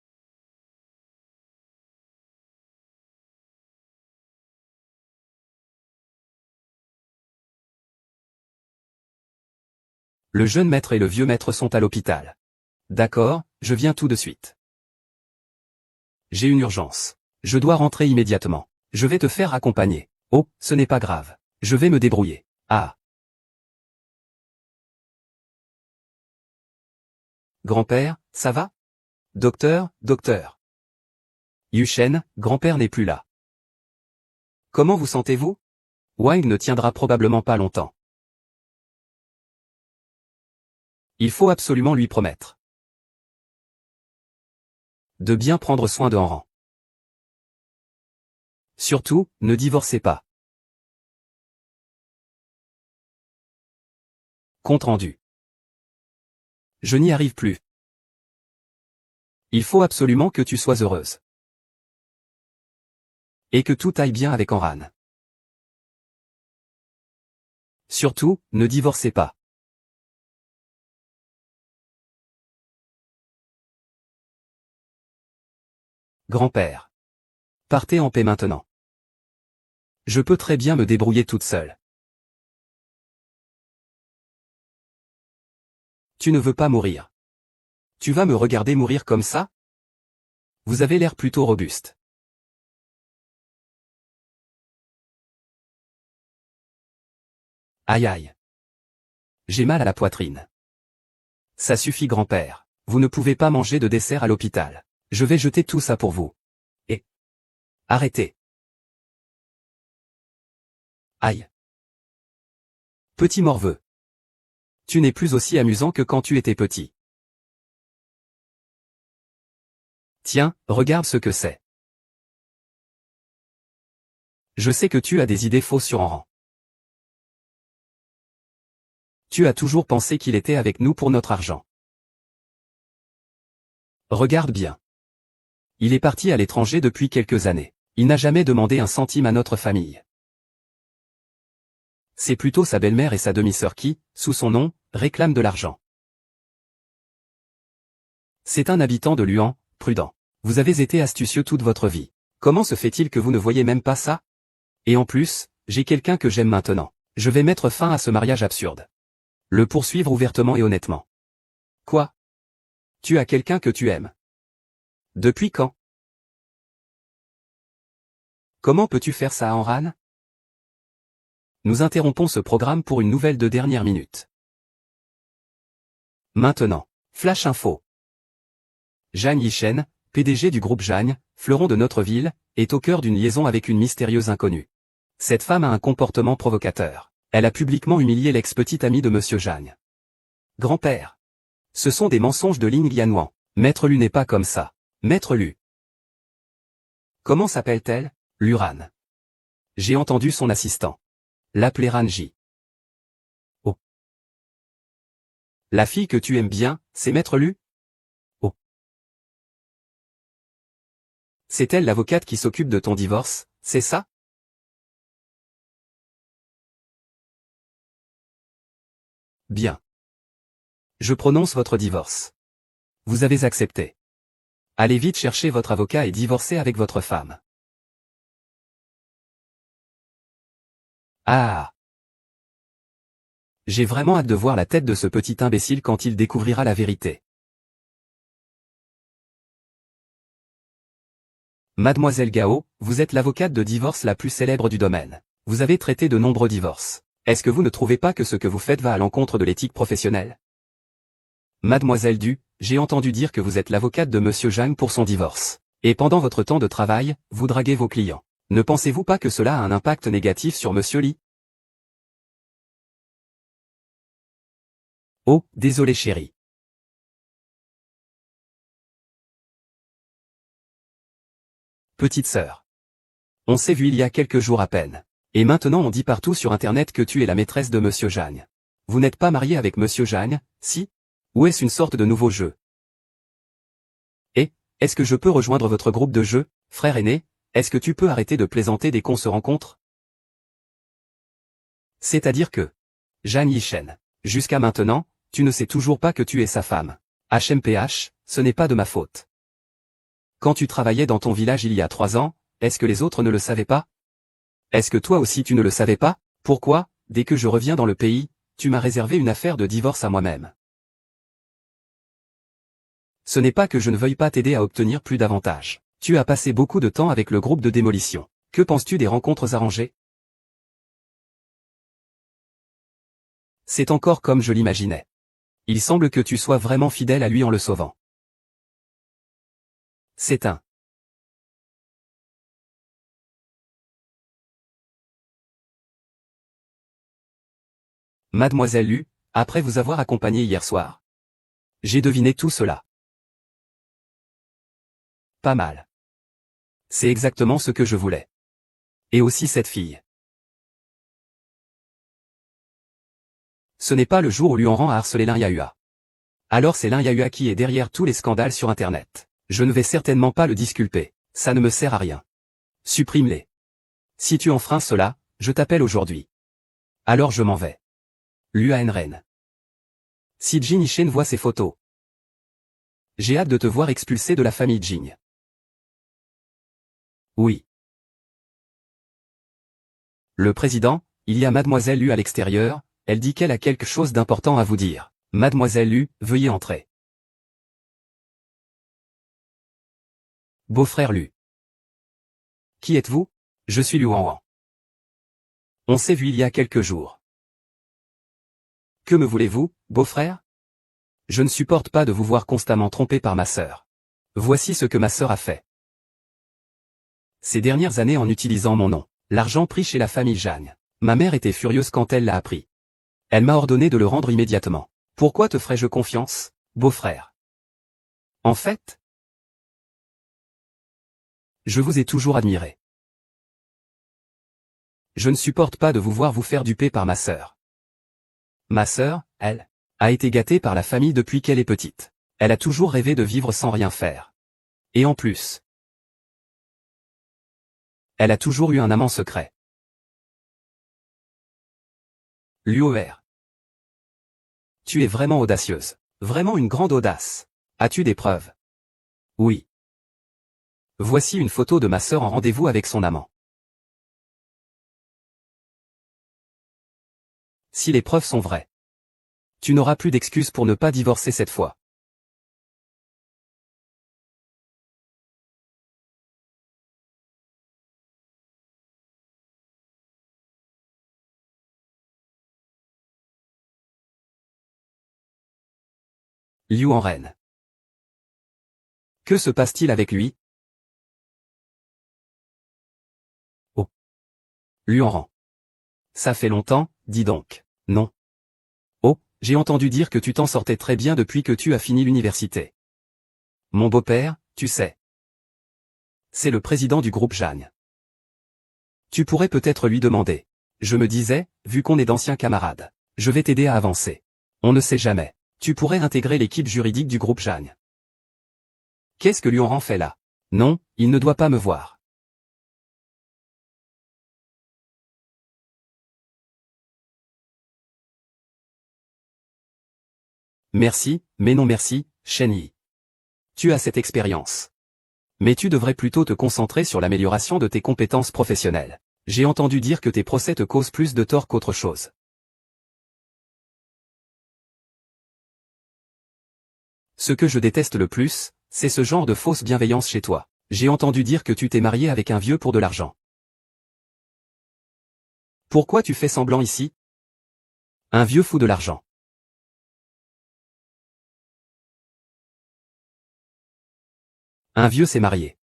Le jeune maître et le vieux maître sont à l'hôpital. D'accord, je viens tout de suite. J'ai une urgence. Je dois rentrer immédiatement. Je vais te faire accompagner. Oh, ce n'est pas grave. Je vais me débrouiller. Ah. Grand-père, ça va? Docteur. Yushen, grand-père n'est plus là. Comment vous sentez-vous? Wang ne tiendra probablement pas longtemps. Il faut absolument lui promettre de bien prendre soin de Hanran. Surtout, ne divorcez pas. Compte rendu. Je n'y arrive plus. Il faut absolument que tu sois heureuse. Et que tout aille bien avec Hanran. Surtout, ne divorcez pas. Grand-père. Partez en paix maintenant. Je peux très bien me débrouiller toute seule. Tu ne veux pas mourir. Tu vas me regarder mourir comme ça? Vous avez l'air plutôt robuste. Aïe aïe. J'ai mal à la poitrine. Ça suffit grand-père. Vous ne pouvez pas manger de dessert à l'hôpital. Je vais jeter tout ça pour vous. Et... Arrêtez. Aïe. Petit morveux. Tu n'es plus aussi amusant que quand tu étais petit. Tiens, regarde ce que c'est. Je sais que tu as des idées fausses sur Enran. Tu as toujours pensé qu'il était avec nous pour notre argent. Regarde bien. Il est parti à l'étranger depuis quelques années. Il n'a jamais demandé un centime à notre famille. C'est plutôt sa belle-mère et sa demi-sœur qui, sous son nom, réclament de l'argent. C'est un habitant de Luan, prudent. Vous avez été astucieux toute votre vie. Comment se fait-il que vous ne voyez même pas ça? Et en plus, j'ai quelqu'un que j'aime maintenant. Je vais mettre fin à ce mariage absurde. Le poursuivre ouvertement et honnêtement. Quoi? Tu as quelqu'un que tu aimes. Depuis quand? Comment peux-tu faire ça à Enran? Nous interrompons ce programme pour une nouvelle de dernière minute. Maintenant. Flash info. Jeanne Yishen, PDG du groupe Jagne, fleuron de notre ville, est au cœur d'une liaison avec une mystérieuse inconnue. Cette femme a un comportement provocateur. Elle a publiquement humilié l'ex-petite amie de Monsieur Jagne. Grand-père. Ce sont des mensonges de Ling Lianwan. Maître Lu n'est pas comme ça. Maître Lu. Comment s'appelle-t-elle? Luran. J'ai entendu son assistant. L'appeler Ranji. Oh. La fille que tu aimes bien, c'est Maître Lu? Oh. C'est elle l'avocate qui s'occupe de ton divorce, c'est ça? Bien. Je prononce votre divorce. Vous avez accepté. Allez vite chercher votre avocat et divorcer avec votre femme. Ah. J'ai vraiment hâte de voir la tête de ce petit imbécile quand il découvrira la vérité. Mademoiselle Gao, vous êtes l'avocate de divorce la plus célèbre du domaine. Vous avez traité de nombreux divorces. Est-ce que vous ne trouvez pas que ce que vous faites va à l'encontre de l'éthique professionnelle? Mademoiselle Du, j'ai entendu dire que vous êtes l'avocate de Monsieur Zhang pour son divorce. Et pendant votre temps de travail, vous draguez vos clients. Ne pensez-vous pas que cela a un impact négatif sur Monsieur Li? Oh, désolé chérie. Petite sœur. On s'est vu il y a quelques jours à peine. Et maintenant on dit partout sur Internet que tu es la maîtresse de Monsieur Jagne. Vous n'êtes pas mariée avec Monsieur Jagne, si? Ou est-ce une sorte de nouveau jeu? Et, est-ce que je peux rejoindre votre groupe de jeu, frère aîné? Est-ce que tu peux arrêter de plaisanter dès qu'on se rencontre? C'est-à-dire que... Jeanne Yishen. Jusqu'à maintenant, tu ne sais toujours pas que tu es sa femme. HMPH, ce n'est pas de ma faute. Quand tu travaillais dans ton village il y a 3 ans, est-ce que les autres ne le savaient pas? Est-ce que toi aussi tu ne le savais pas? Pourquoi, dès que je reviens dans le pays, tu m'as réservé une affaire de divorce à moi-même? Ce n'est pas que je ne veuille pas t'aider à obtenir plus d'avantages. Tu as passé beaucoup de temps avec le groupe de démolition. Que penses-tu des rencontres arrangées? C'est encore comme je l'imaginais. Il semble que tu sois vraiment fidèle à lui en le sauvant. C'est un. Mademoiselle Lu, après vous avoir accompagné hier soir. J'ai deviné tout cela. Pas mal. C'est exactement ce que je voulais. Et aussi cette fille. Ce n'est pas le jour où Luanran a harcelé Lin Yahua. Alors c'est Lin Yahua qui est derrière tous les scandales sur Internet. Je ne vais certainement pas le disculper. Ça ne me sert à rien. Supprime-les. Si tu enfreins cela, je t'appelle aujourd'hui. Alors je m'en vais. Luan Ren. Si Jin Yishen voit ces photos. J'ai hâte de te voir expulsé de la famille Jing. Oui. Le président, il y a Mademoiselle Lu à l'extérieur, elle dit qu'elle a quelque chose d'important à vous dire. Mademoiselle Lu, veuillez entrer. Beau-frère Lu. Qui êtes-vous? Je suis Liu Hanran. On s'est vu il y a quelques jours. Que me voulez-vous, beau-frère? Je ne supporte pas de vous voir constamment trompé par ma sœur. Voici ce que ma sœur a fait. Ces dernières années en utilisant mon nom, l'argent pris chez la famille Jagne. Ma mère était furieuse quand elle l'a appris. Elle m'a ordonné de le rendre immédiatement. Pourquoi te ferais-je confiance, beau-frère? En fait, je vous ai toujours admiré. Je ne supporte pas de vous voir vous faire duper par ma sœur. Ma sœur, elle, a été gâtée par la famille depuis qu'elle est petite. Elle a toujours rêvé de vivre sans rien faire. Et en plus, elle a toujours eu un amant secret. L'UOR. Tu es vraiment audacieuse. Vraiment une grande audace. As-tu des preuves? Oui. Voici une photo de ma sœur en rendez-vous avec son amant. Si les preuves sont vraies, tu n'auras plus d'excuses pour ne pas divorcer cette fois. Liu Hanran. Que se passe-t-il avec lui? Oh. Liu Hanran. Ça fait longtemps, dis donc. Non. Oh, j'ai entendu dire que tu t'en sortais très bien depuis que tu as fini l'université. Mon beau-père, tu sais. C'est le président du groupe Jagne. Tu pourrais peut-être lui demander. Je me disais, vu qu'on est d'anciens camarades, je vais t'aider à avancer. On ne sait jamais. Tu pourrais intégrer l'équipe juridique du groupe Jagne. Qu'est-ce que Liu Hanran fait là? Non, il ne doit pas me voir. Merci, mais non merci, Shen Yi. Tu as cette expérience. Mais tu devrais plutôt te concentrer sur l'amélioration de tes compétences professionnelles. J'ai entendu dire que tes procès te causent plus de tort qu'autre chose. Ce que je déteste le plus, c'est ce genre de fausse bienveillance chez toi. J'ai entendu dire que tu t'es marié avec un vieux pour de l'argent. Pourquoi tu fais semblant ici? Un vieux fou de l'argent. Un vieux s'est marié.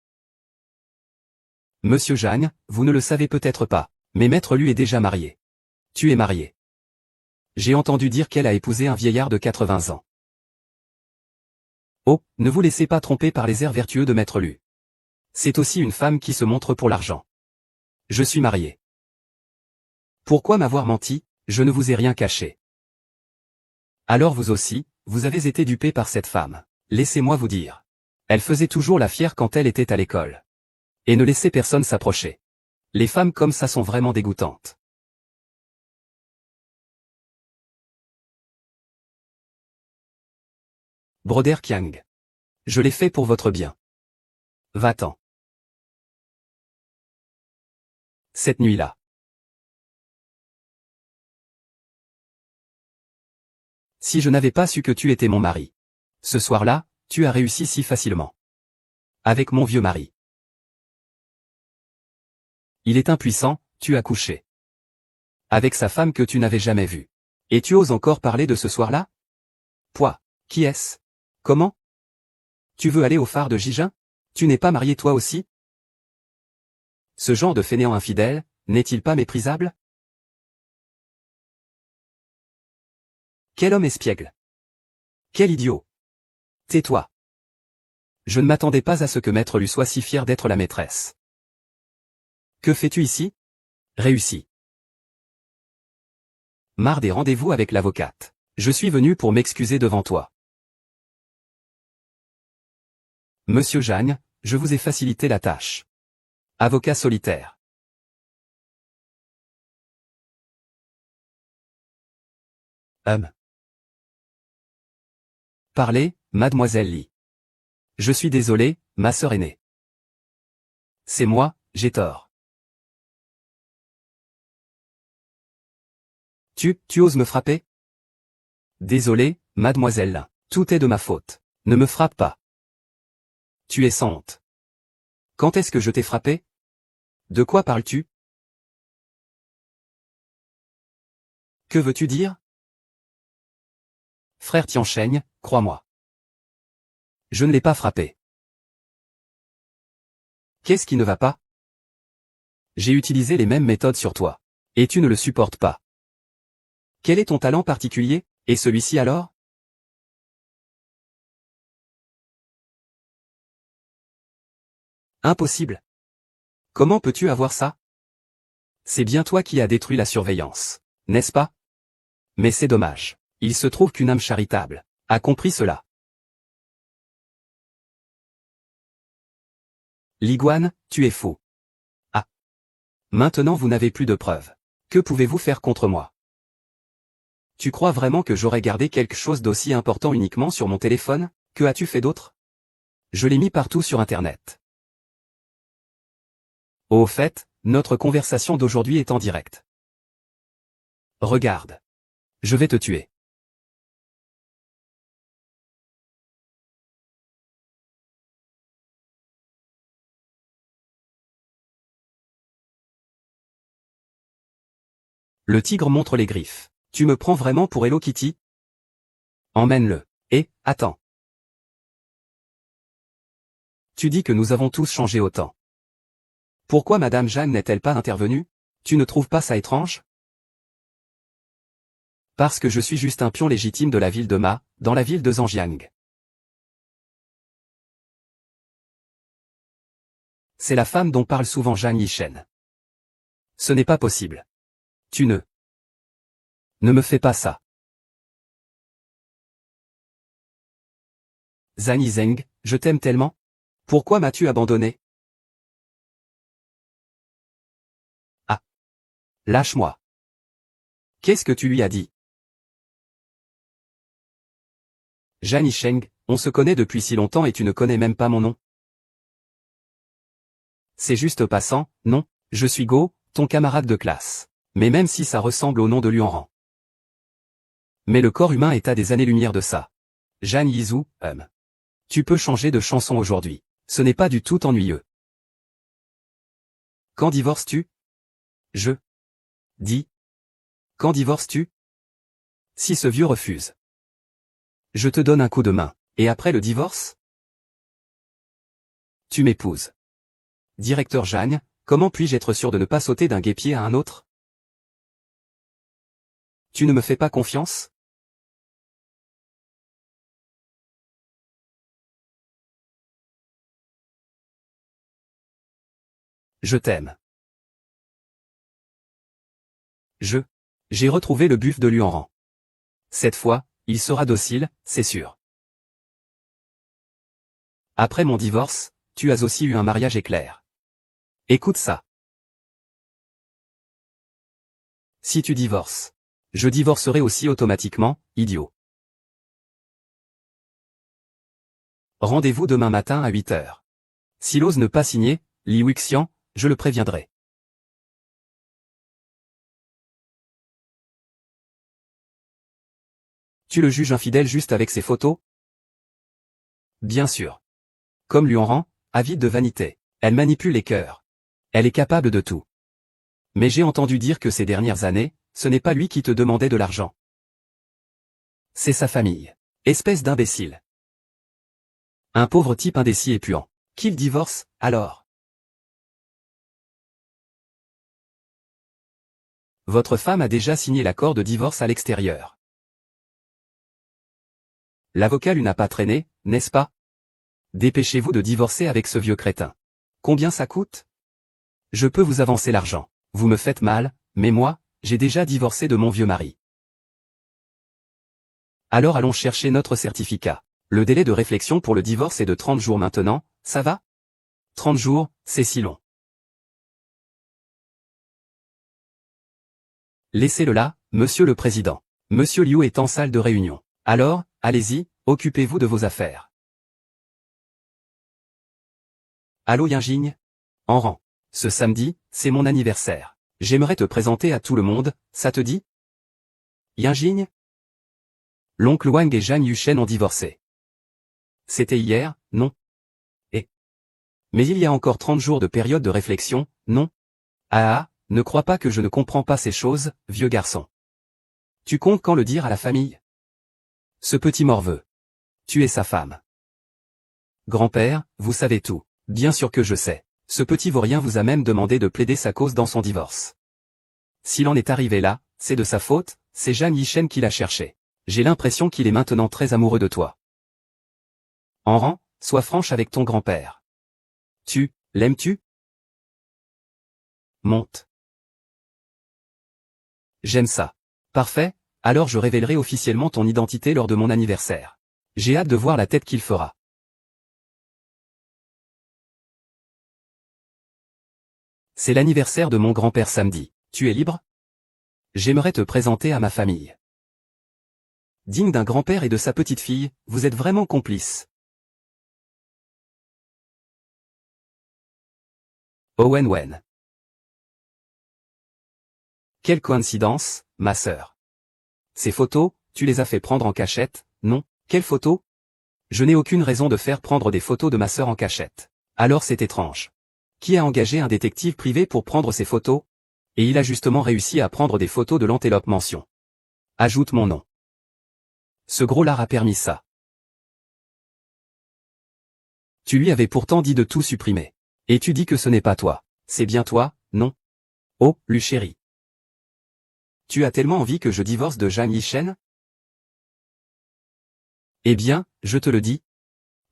Monsieur Jagne, vous ne le savez peut-être pas, mais Maître Lu est déjà marié. Tu es marié. J'ai entendu dire qu'elle a épousé un vieillard de 80 ans. Oh, ne vous laissez pas tromper par les airs vertueux de Maître Lu. C'est aussi une femme qui se montre pour l'argent. Je suis marié. Pourquoi m'avoir menti? Je ne vous ai rien caché. Alors vous aussi, vous avez été dupé par cette femme. Laissez-moi vous dire. Elle faisait toujours la fière quand elle était à l'école. Et ne laissait personne s'approcher. Les femmes comme ça sont vraiment dégoûtantes. Broder Kiang. Je l'ai fait pour votre bien. Va-t'en. Cette nuit-là. Si je n'avais pas su que tu étais mon mari. Ce soir-là, tu as réussi si facilement. Avec mon vieux mari. Il est impuissant, tu as couché. Avec sa femme que tu n'avais jamais vue. Et tu oses encore parler de ce soir-là? Quoi? Qui est-ce? Comment? Tu veux aller au phare de Jijin? Tu n'es pas marié toi aussi? Ce genre de fainéant infidèle, n'est-il pas méprisable? Quel homme espiègle! Quel idiot! Tais-toi! Je ne m'attendais pas à ce que Maître Lu soit si fier d'être la maîtresse. Que fais-tu ici? Réussi. Marre des rendez-vous avec l'avocate. Je suis venu pour m'excuser devant toi. Monsieur Jagne, je vous ai facilité la tâche. Avocat solitaire. Parlez, mademoiselle Li. Je suis désolé, ma sœur aînée. C'est moi, j'ai tort. Tu oses me frapper? Désolé, Mademoiselle, tout est de ma faute. Ne me frappe pas. Tu es sans honte. Quand est-ce que je t'ai frappé? De quoi parles-tu? Que veux-tu dire? Frère Tiancheng, crois-moi. Je ne l'ai pas frappé. Qu'est-ce qui ne va pas? J'ai utilisé les mêmes méthodes sur toi. Et tu ne le supportes pas. Quel est ton talent particulier, et celui-ci alors? Impossible. Comment peux-tu avoir ça? C'est bien toi qui as détruit la surveillance, n'est-ce pas? Mais c'est dommage. Il se trouve qu'une âme charitable a compris cela. L'iguane, tu es fou. Ah. Maintenant vous n'avez plus de preuves. Que pouvez-vous faire contre moi? Tu crois vraiment que j'aurais gardé quelque chose d'aussi important uniquement sur mon téléphone? Que as-tu fait d'autre? Je l'ai mis partout sur Internet. Au fait, notre conversation d'aujourd'hui est en direct. Regarde. Je vais te tuer. Le tigre montre les griffes. Tu me prends vraiment pour Hello Kitty? Emmène-le. Et, attends. Tu dis que nous avons tous changé autant. Pourquoi Madame Jeanne n'est-elle pas intervenue? Tu ne trouves pas ça étrange? Parce que je suis juste un pion légitime de la ville de Ma, dans la ville de Zhangjiang. C'est la femme dont parle souvent Zhang Yishen. Ce n'est pas possible. Tu ne me fais pas ça. Zhang Yizeng, je t'aime tellement. Pourquoi m'as-tu abandonné? Ah. Lâche-moi. Qu'est-ce que tu lui as dit? Zhang Yisheng, on se connaît depuis si longtemps et tu ne connais même pas mon nom. C'est juste passant, non, je suis Go, ton camarade de classe. Mais même si ça ressemble au nom de Luanran. Mais le corps humain est à des années-lumière de ça. Zhang Yizhu, Tu peux changer de chanson aujourd'hui. Ce n'est pas du tout ennuyeux. Quand divorces-tu? Je dis. Quand divorces-tu? Si ce vieux refuse. Je te donne un coup de main. Et après le divorce? Tu m'épouses. Directeur Jeanne, comment puis-je être sûr de ne pas sauter d'un guêpier à un autre? Tu ne me fais pas confiance? Je t'aime. J'ai retrouvé le buff de Luanran. Cette fois, il sera docile, c'est sûr. Après mon divorce, tu as aussi eu un mariage éclair. Écoute ça. Si tu divorces, je divorcerai aussi automatiquement, idiot. Rendez-vous demain matin à 8 heures. S'il ose ne pas signer, Li Wuxian, je le préviendrai. Tu le juges infidèle juste avec ses photos? Bien sûr. Comme Luanran, avide de vanité, elle manipule les cœurs. Elle est capable de tout. Mais j'ai entendu dire que ces dernières années, ce n'est pas lui qui te demandait de l'argent. C'est sa famille. Espèce d'imbécile. Un pauvre type indécis et puant. Qu'il divorce, alors? Votre femme a déjà signé l'accord de divorce à l'extérieur. L'avocat lui n'a pas traîné, n'est-ce pas? Dépêchez-vous de divorcer avec ce vieux crétin. Combien ça coûte? Je peux vous avancer l'argent. Vous me faites mal, mais moi, j'ai déjà divorcé de mon vieux mari. Alors allons chercher notre certificat. Le délai de réflexion pour le divorce est de 30 jours maintenant, ça va? 30 jours, c'est si long. Laissez-le là, monsieur le président. Monsieur Liu est en salle de réunion. Alors, allez-y, occupez-vous de vos affaires. Allô Yinjing? En rang. Ce samedi, c'est mon anniversaire. J'aimerais te présenter à tout le monde, ça te dit? Yinjing? L'oncle Wang et Zhang Yuchen ont divorcé. C'était hier, non? Mais il y a encore 30 jours de période de réflexion, non? Ah, ne crois pas que je ne comprends pas ces choses, vieux garçon. Tu comptes quand le dire à la famille? Ce petit morveux. Tu es sa femme. Grand-père, vous savez tout. Bien sûr que je sais. Ce petit vaurien vous a même demandé de plaider sa cause dans son divorce. S'il en est arrivé là, c'est de sa faute, c'est Zhang Yishen qui l'a cherché. J'ai l'impression qu'il est maintenant très amoureux de toi. En rang, sois franche avec ton grand-père. L'aimes-tu? Monte. J'aime ça. Parfait, alors je révélerai officiellement ton identité lors de mon anniversaire. J'ai hâte de voir la tête qu'il fera. C'est l'anniversaire de mon grand-père samedi. Tu es libre? J'aimerais te présenter à ma famille. Digne d'un grand-père et de sa petite-fille, vous êtes vraiment complices. Owen Wen. Quelle coïncidence, ma sœur. Ces photos, tu les as fait prendre en cachette, non? Quelles photos? Je n'ai aucune raison de faire prendre des photos de ma sœur en cachette. Alors c'est étrange. Qui a engagé un détective privé pour prendre ces photos? Et il a justement réussi à prendre des photos de l'antélope mention. Ajoute mon nom. Ce gros lard a permis ça. Tu lui avais pourtant dit de tout supprimer. Et tu dis que ce n'est pas toi. C'est bien toi, non? Oh, Lu chérie. Tu as tellement envie que je divorce de Zhang Yishen? Eh bien, je te le dis.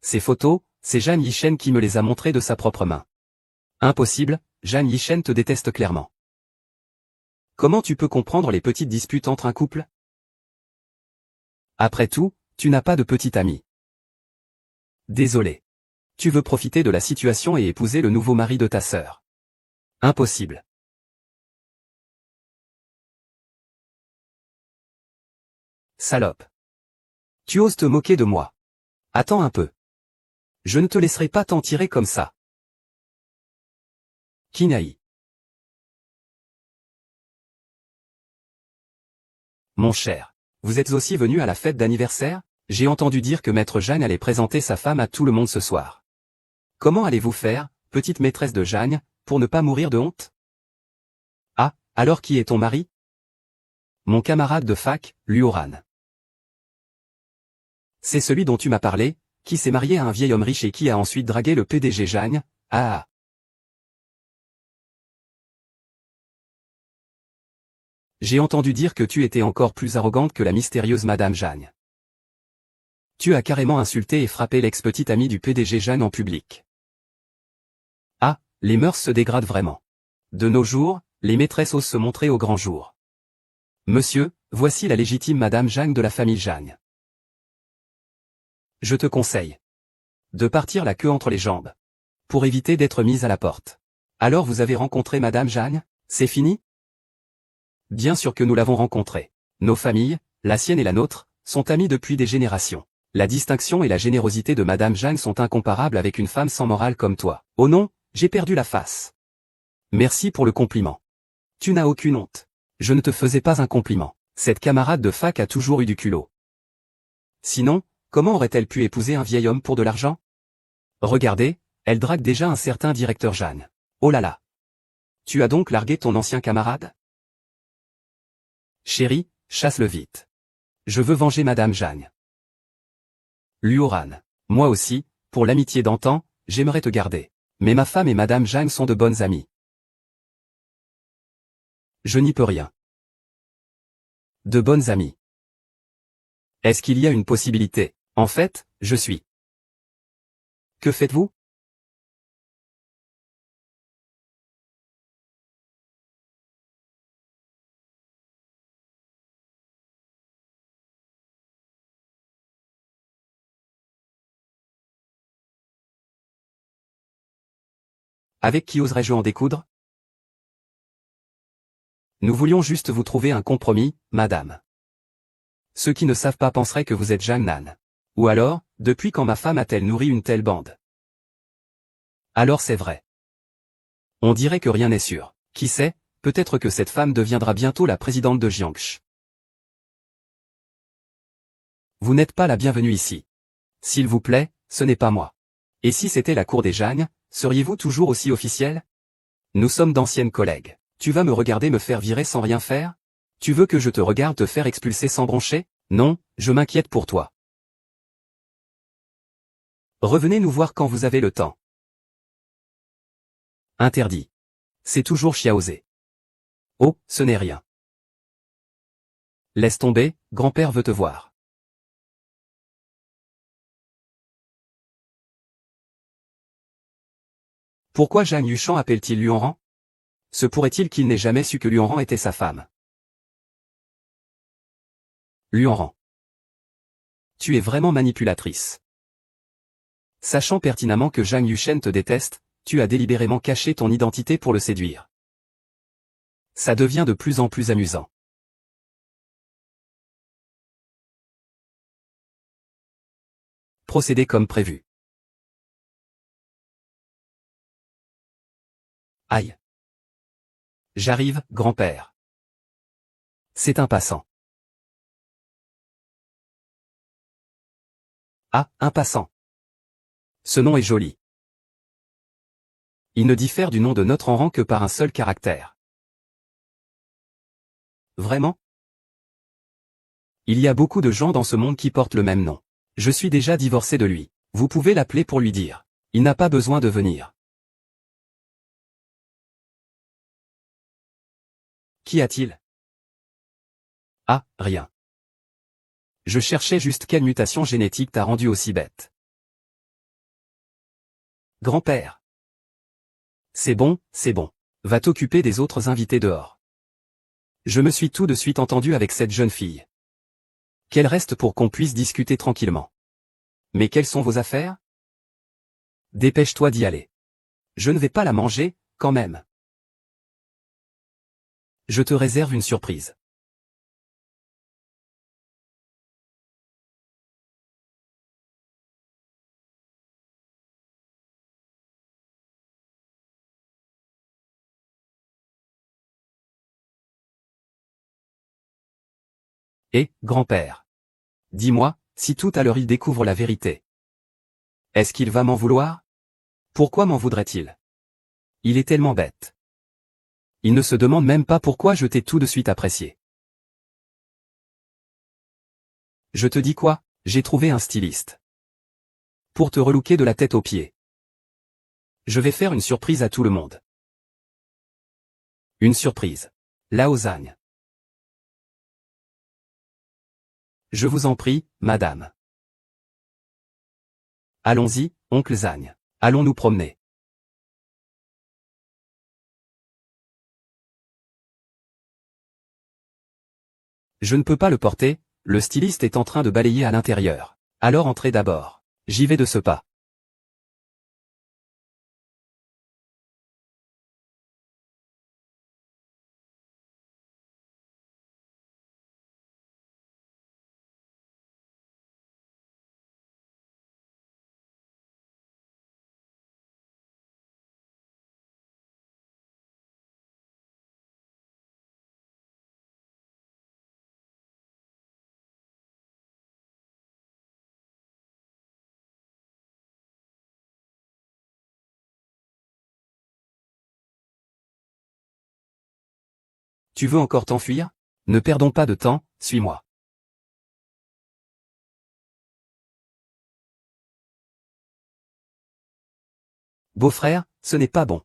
Ces photos, c'est Zhang Yishen qui me les a montrées de sa propre main. Impossible, Zhang Yishen te déteste clairement. Comment tu peux comprendre les petites disputes entre un couple? Après tout, tu n'as pas de petit ami. Désolé. Tu veux profiter de la situation et épouser le nouveau mari de ta sœur. Impossible. Salope. Tu oses te moquer de moi. Attends un peu. Je ne te laisserai pas t'en tirer comme ça. Kinaï. Mon cher, vous êtes aussi venu à la fête d'anniversaire? J'ai entendu dire que Maître Jeanne allait présenter sa femme à tout le monde ce soir. Comment allez-vous faire, petite maîtresse de Jeanne, pour ne pas mourir de honte? Ah, alors qui est ton mari? Mon camarade de fac, Luoran. C'est celui dont tu m'as parlé, qui s'est marié à un vieil homme riche et qui a ensuite dragué le PDG Jeanne. Ah. J'ai entendu dire que tu étais encore plus arrogante que la mystérieuse Madame Jeanne. Tu as carrément insulté et frappé l'ex-petite amie du PDG Jeanne en public. Ah, les mœurs se dégradent vraiment. De nos jours, les maîtresses osent se montrer au grand jour. Monsieur, voici la légitime Madame Jeanne de la famille Jeanne. Je te conseille de partir la queue entre les jambes, pour éviter d'être mise à la porte. Alors vous avez rencontré Madame Jeanne, c'est fini? Bien sûr que nous l'avons rencontrée. Nos familles, la sienne et la nôtre, sont amies depuis des générations. La distinction et la générosité de Madame Jeanne sont incomparables avec une femme sans morale comme toi. Oh non, j'ai perdu la face. Merci pour le compliment. Tu n'as aucune honte. Je ne te faisais pas un compliment. Cette camarade de fac a toujours eu du culot. Sinon, comment aurait-elle pu épouser un vieil homme pour de l'argent? Regardez, elle drague déjà un certain directeur Jeanne. Oh là là. Tu as donc largué ton ancien camarade? Chérie, chasse-le vite. Je veux venger Madame Jeanne. Luoran. Moi aussi, pour l'amitié d'antan, j'aimerais te garder. Mais ma femme et Madame Jeanne sont de bonnes amies. Je n'y peux rien. De bonnes amies. Est-ce qu'il y a une possibilité? En fait, je suis. Que faites-vous? Avec qui oserais-je en découdre? Nous voulions juste vous trouver un compromis, madame. Ceux qui ne savent pas penseraient que vous êtes Jeanne Nan. Ou alors, depuis quand ma femme a-t-elle nourri une telle bande? Alors c'est vrai. On dirait que rien n'est sûr. Qui sait, peut-être que cette femme deviendra bientôt la présidente de Jiangxi. Vous n'êtes pas la bienvenue ici. S'il vous plaît, ce n'est pas moi. Et si c'était la cour des Jagnes, seriez-vous toujours aussi officiel? Nous sommes d'anciennes collègues. Tu vas me regarder me faire virer sans rien faire? Tu veux que je te regarde te faire expulser sans broncher? Non, je m'inquiète pour toi. Revenez nous voir quand vous avez le temps. Interdit. C'est toujours chiaosé. Oh, ce n'est rien. Laisse tomber, grand-père veut te voir. Pourquoi Jeanne Huchamp appelle-t-il Luanran? Se pourrait-il qu'il n'ait jamais su que Luanran était sa femme? Luanran. Tu es vraiment manipulatrice. Sachant pertinemment que Zhang Yuchen te déteste, tu as délibérément caché ton identité pour le séduire. Ça devient de plus en plus amusant. Procédez comme prévu. Aïe. J'arrive, grand-père. C'est un passant. Ah, un passant. Ce nom est joli. Il ne diffère du nom de notre rang que par un seul caractère. Vraiment? Il y a beaucoup de gens dans ce monde qui portent le même nom. Je suis déjà divorcé de lui. Vous pouvez l'appeler pour lui dire. Il n'a pas besoin de venir. Qu'y a-t-il? Ah, rien. Je cherchais juste quelle mutation génétique t'a rendu aussi bête. Grand-père. C'est bon, c'est bon. Va t'occuper des autres invités dehors. Je me suis tout de suite entendu avec cette jeune fille. Qu'elle reste pour qu'on puisse discuter tranquillement. Mais quelles sont vos affaires? Dépêche-toi d'y aller. Je ne vais pas la manger, quand même. Je te réserve une surprise. Et, grand-père. Dis-moi, si tout à l'heure il découvre la vérité. Est-ce qu'il va m'en vouloir? Pourquoi m'en voudrait-il? Il est tellement bête. Il ne se demande même pas pourquoi je t'ai tout de suite apprécié. Je te dis quoi? J'ai trouvé un styliste. Pour te relooker de la tête aux pieds. Je vais faire une surprise à tout le monde. Une surprise. La Lausanne. Je vous en prie, madame. Allons-y, oncle Zagne. Allons nous promener. Je ne peux pas le porter, le styliste est en train de balayer à l'intérieur. Alors entrez d'abord. J'y vais de ce pas. Tu veux encore t'enfuir? Ne perdons pas de temps, suis-moi. Beau-frère, ce n'est pas bon.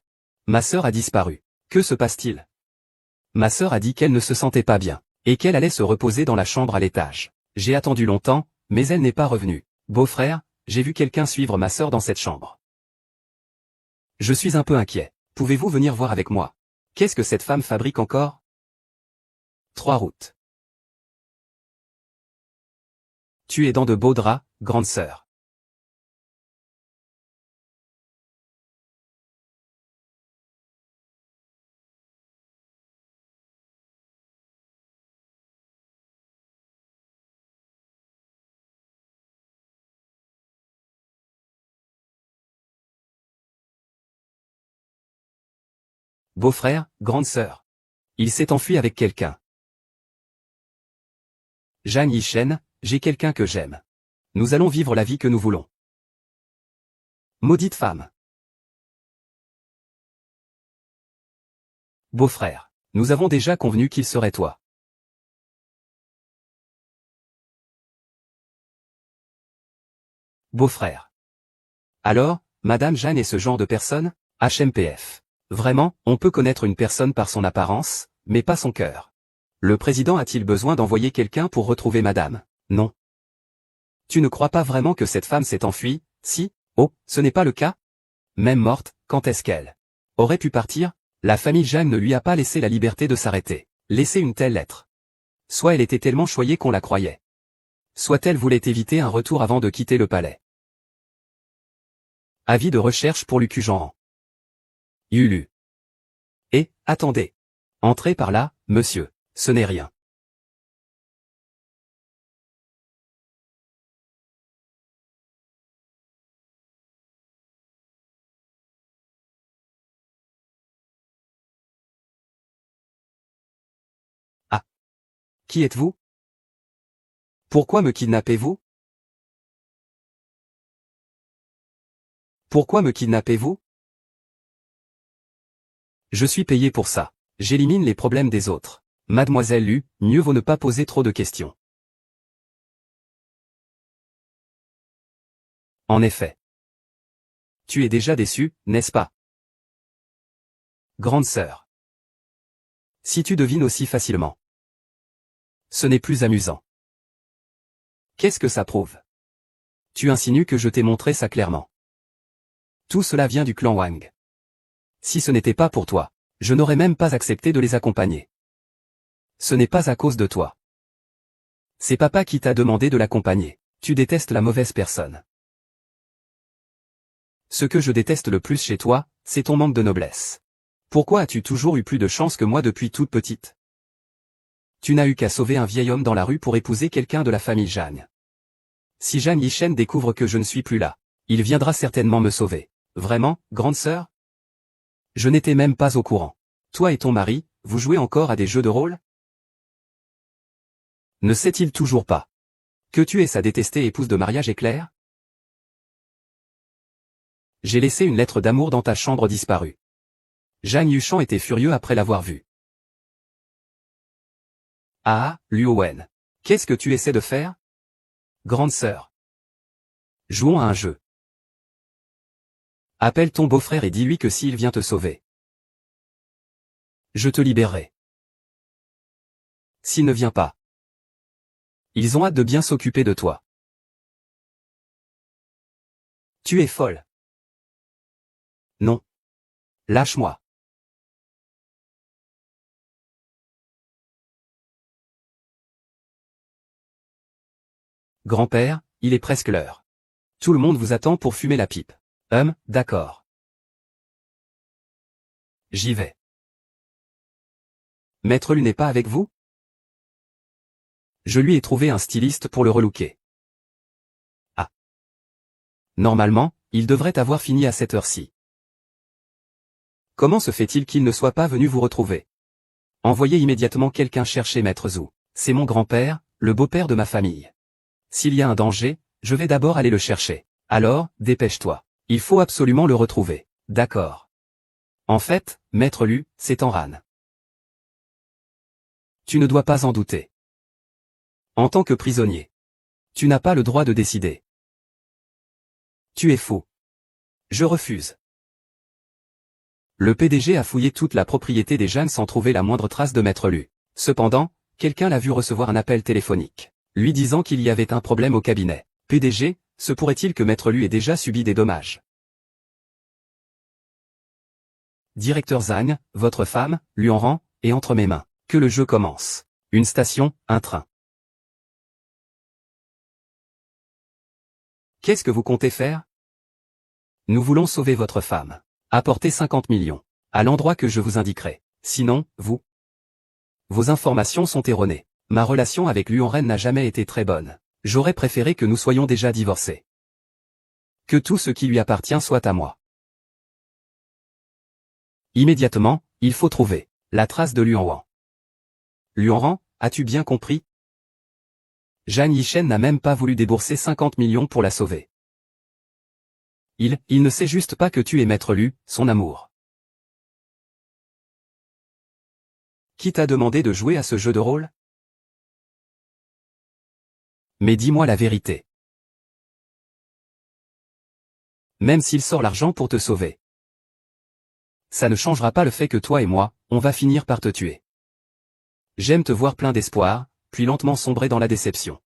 Ma sœur a disparu. Que se passe-t-il? Ma sœur a dit qu'elle ne se sentait pas bien, et qu'elle allait se reposer dans la chambre à l'étage. J'ai attendu longtemps, mais elle n'est pas revenue. Beau-frère, j'ai vu quelqu'un suivre ma sœur dans cette chambre. Je suis un peu inquiet. Pouvez-vous venir voir avec moi? Qu'est-ce que cette femme fabrique encore? 3 routes. Tu es dans de beaux draps, grande sœur. Beau-frère, grande sœur. Il s'est enfui avec quelqu'un. Jeanne Yichen, j'ai quelqu'un que j'aime. Nous allons vivre la vie que nous voulons. Maudite femme. Beau-frère, nous avons déjà convenu qu'il serait toi. Beau-frère. Alors, Madame Jeanne est ce genre de personne? HMPF. Vraiment, on peut connaître une personne par son apparence, mais pas son cœur. Le président a-t-il besoin d'envoyer quelqu'un pour retrouver Madame? Non. Tu ne crois pas vraiment que cette femme s'est enfuie? Si? Oh, ce n'est pas le cas? Même morte, quand est-ce qu'elle aurait pu partir? La famille Jeanne ne lui a pas laissé la liberté de s'arrêter. Laisser une telle lettre. Soit elle était tellement choyée qu'on la croyait. Soit elle voulait éviter un retour avant de quitter le palais. Avis de recherche pour Lucu Jean. Ulu. Et, attendez. Entrez par là, monsieur, ce n'est rien. Ah. Qui êtes-vous? Pourquoi me kidnappez-vous? Pourquoi me kidnappez-vous? Je suis payé pour ça. J'élimine les problèmes des autres. Mademoiselle Lu, mieux vaut ne pas poser trop de questions. En effet. Tu es déjà déçu, n'est-ce pas? Grande sœur. Si tu devines aussi facilement. Ce n'est plus amusant. Qu'est-ce que ça prouve? Tu insinues que je t'ai montré ça clairement. Tout cela vient du clan Wang. Si ce n'était pas pour toi, je n'aurais même pas accepté de les accompagner. Ce n'est pas à cause de toi. C'est papa qui t'a demandé de l'accompagner. Tu détestes la mauvaise personne. Ce que je déteste le plus chez toi, c'est ton manque de noblesse. Pourquoi as-tu toujours eu plus de chance que moi depuis toute petite? Tu n'as eu qu'à sauver un vieil homme dans la rue pour épouser quelqu'un de la famille Jeanne. Si Jeanne Yichen découvre que je ne suis plus là, il viendra certainement me sauver. Vraiment, grande sœur? Je n'étais même pas au courant. Toi et ton mari, vous jouez encore à des jeux de rôle? Ne sait-il toujours pas que tu es sa détestée épouse de mariage éclair? J'ai laissé une lettre d'amour dans ta chambre disparue. Jeanne Yuchan était furieux après l'avoir vue. Ah, Luo Wen. Qu'est-ce que tu essaies de faire? Grande sœur. Jouons à un jeu. Appelle ton beau-frère et dis-lui que s'il vient te sauver, je te libérerai. S'il ne vient pas, ils ont hâte de bien s'occuper de toi. Tu es folle. Non. Lâche-moi. Grand-père, il est presque l'heure. Tout le monde vous attend pour fumer la pipe. D'accord. J'y vais. Maître Lu n'est pas avec vous? Je lui ai trouvé un styliste pour le relooker. Ah. Normalement, il devrait avoir fini à cette heure-ci. Comment se fait-il qu'il ne soit pas venu vous retrouver? Envoyez immédiatement quelqu'un chercher Maître Zhu. C'est mon grand-père, le beau-père de ma famille. S'il y a un danger, je vais d'abord aller le chercher. Alors, dépêche-toi. Il faut absolument le retrouver. D'accord. En fait, Maître Lu, c'est Enran. Tu ne dois pas en douter. En tant que prisonnier, tu n'as pas le droit de décider. Tu es fou. Je refuse. Le PDG a fouillé toute la propriété des Jeanne sans trouver la moindre trace de Maître Lu. Cependant, quelqu'un l'a vu recevoir un appel téléphonique, lui disant qu'il y avait un problème au cabinet. PDG, se pourrait-il que Maître Lu ait déjà subi des dommages? Directeur Zhang, votre femme, lui en rend, et entre mes mains. Que le jeu commence. Une station, un train. Qu'est-ce que vous comptez faire? Nous voulons sauver votre femme. Apportez 50 millions. À l'endroit que je vous indiquerai. Sinon, vos informations sont erronées. Ma relation avec Luan Ren n'a jamais été très bonne. J'aurais préféré que nous soyons déjà divorcés. Que tout ce qui lui appartient soit à moi. Immédiatement, il faut trouver la trace de Luan Wan. Luan Ran, as-tu bien compris? Zhang Yishen n'a même pas voulu débourser 50 millions pour la sauver. Il ne sait juste pas que tu es Maître Lu, son amour. Qui t'a demandé de jouer à ce jeu de rôle? Mais dis-moi la vérité. Même s'il sort l'argent pour te sauver, ça ne changera pas le fait que toi et moi, on va finir par te tuer. J'aime te voir plein d'espoir, puis lentement sombrer dans la déception.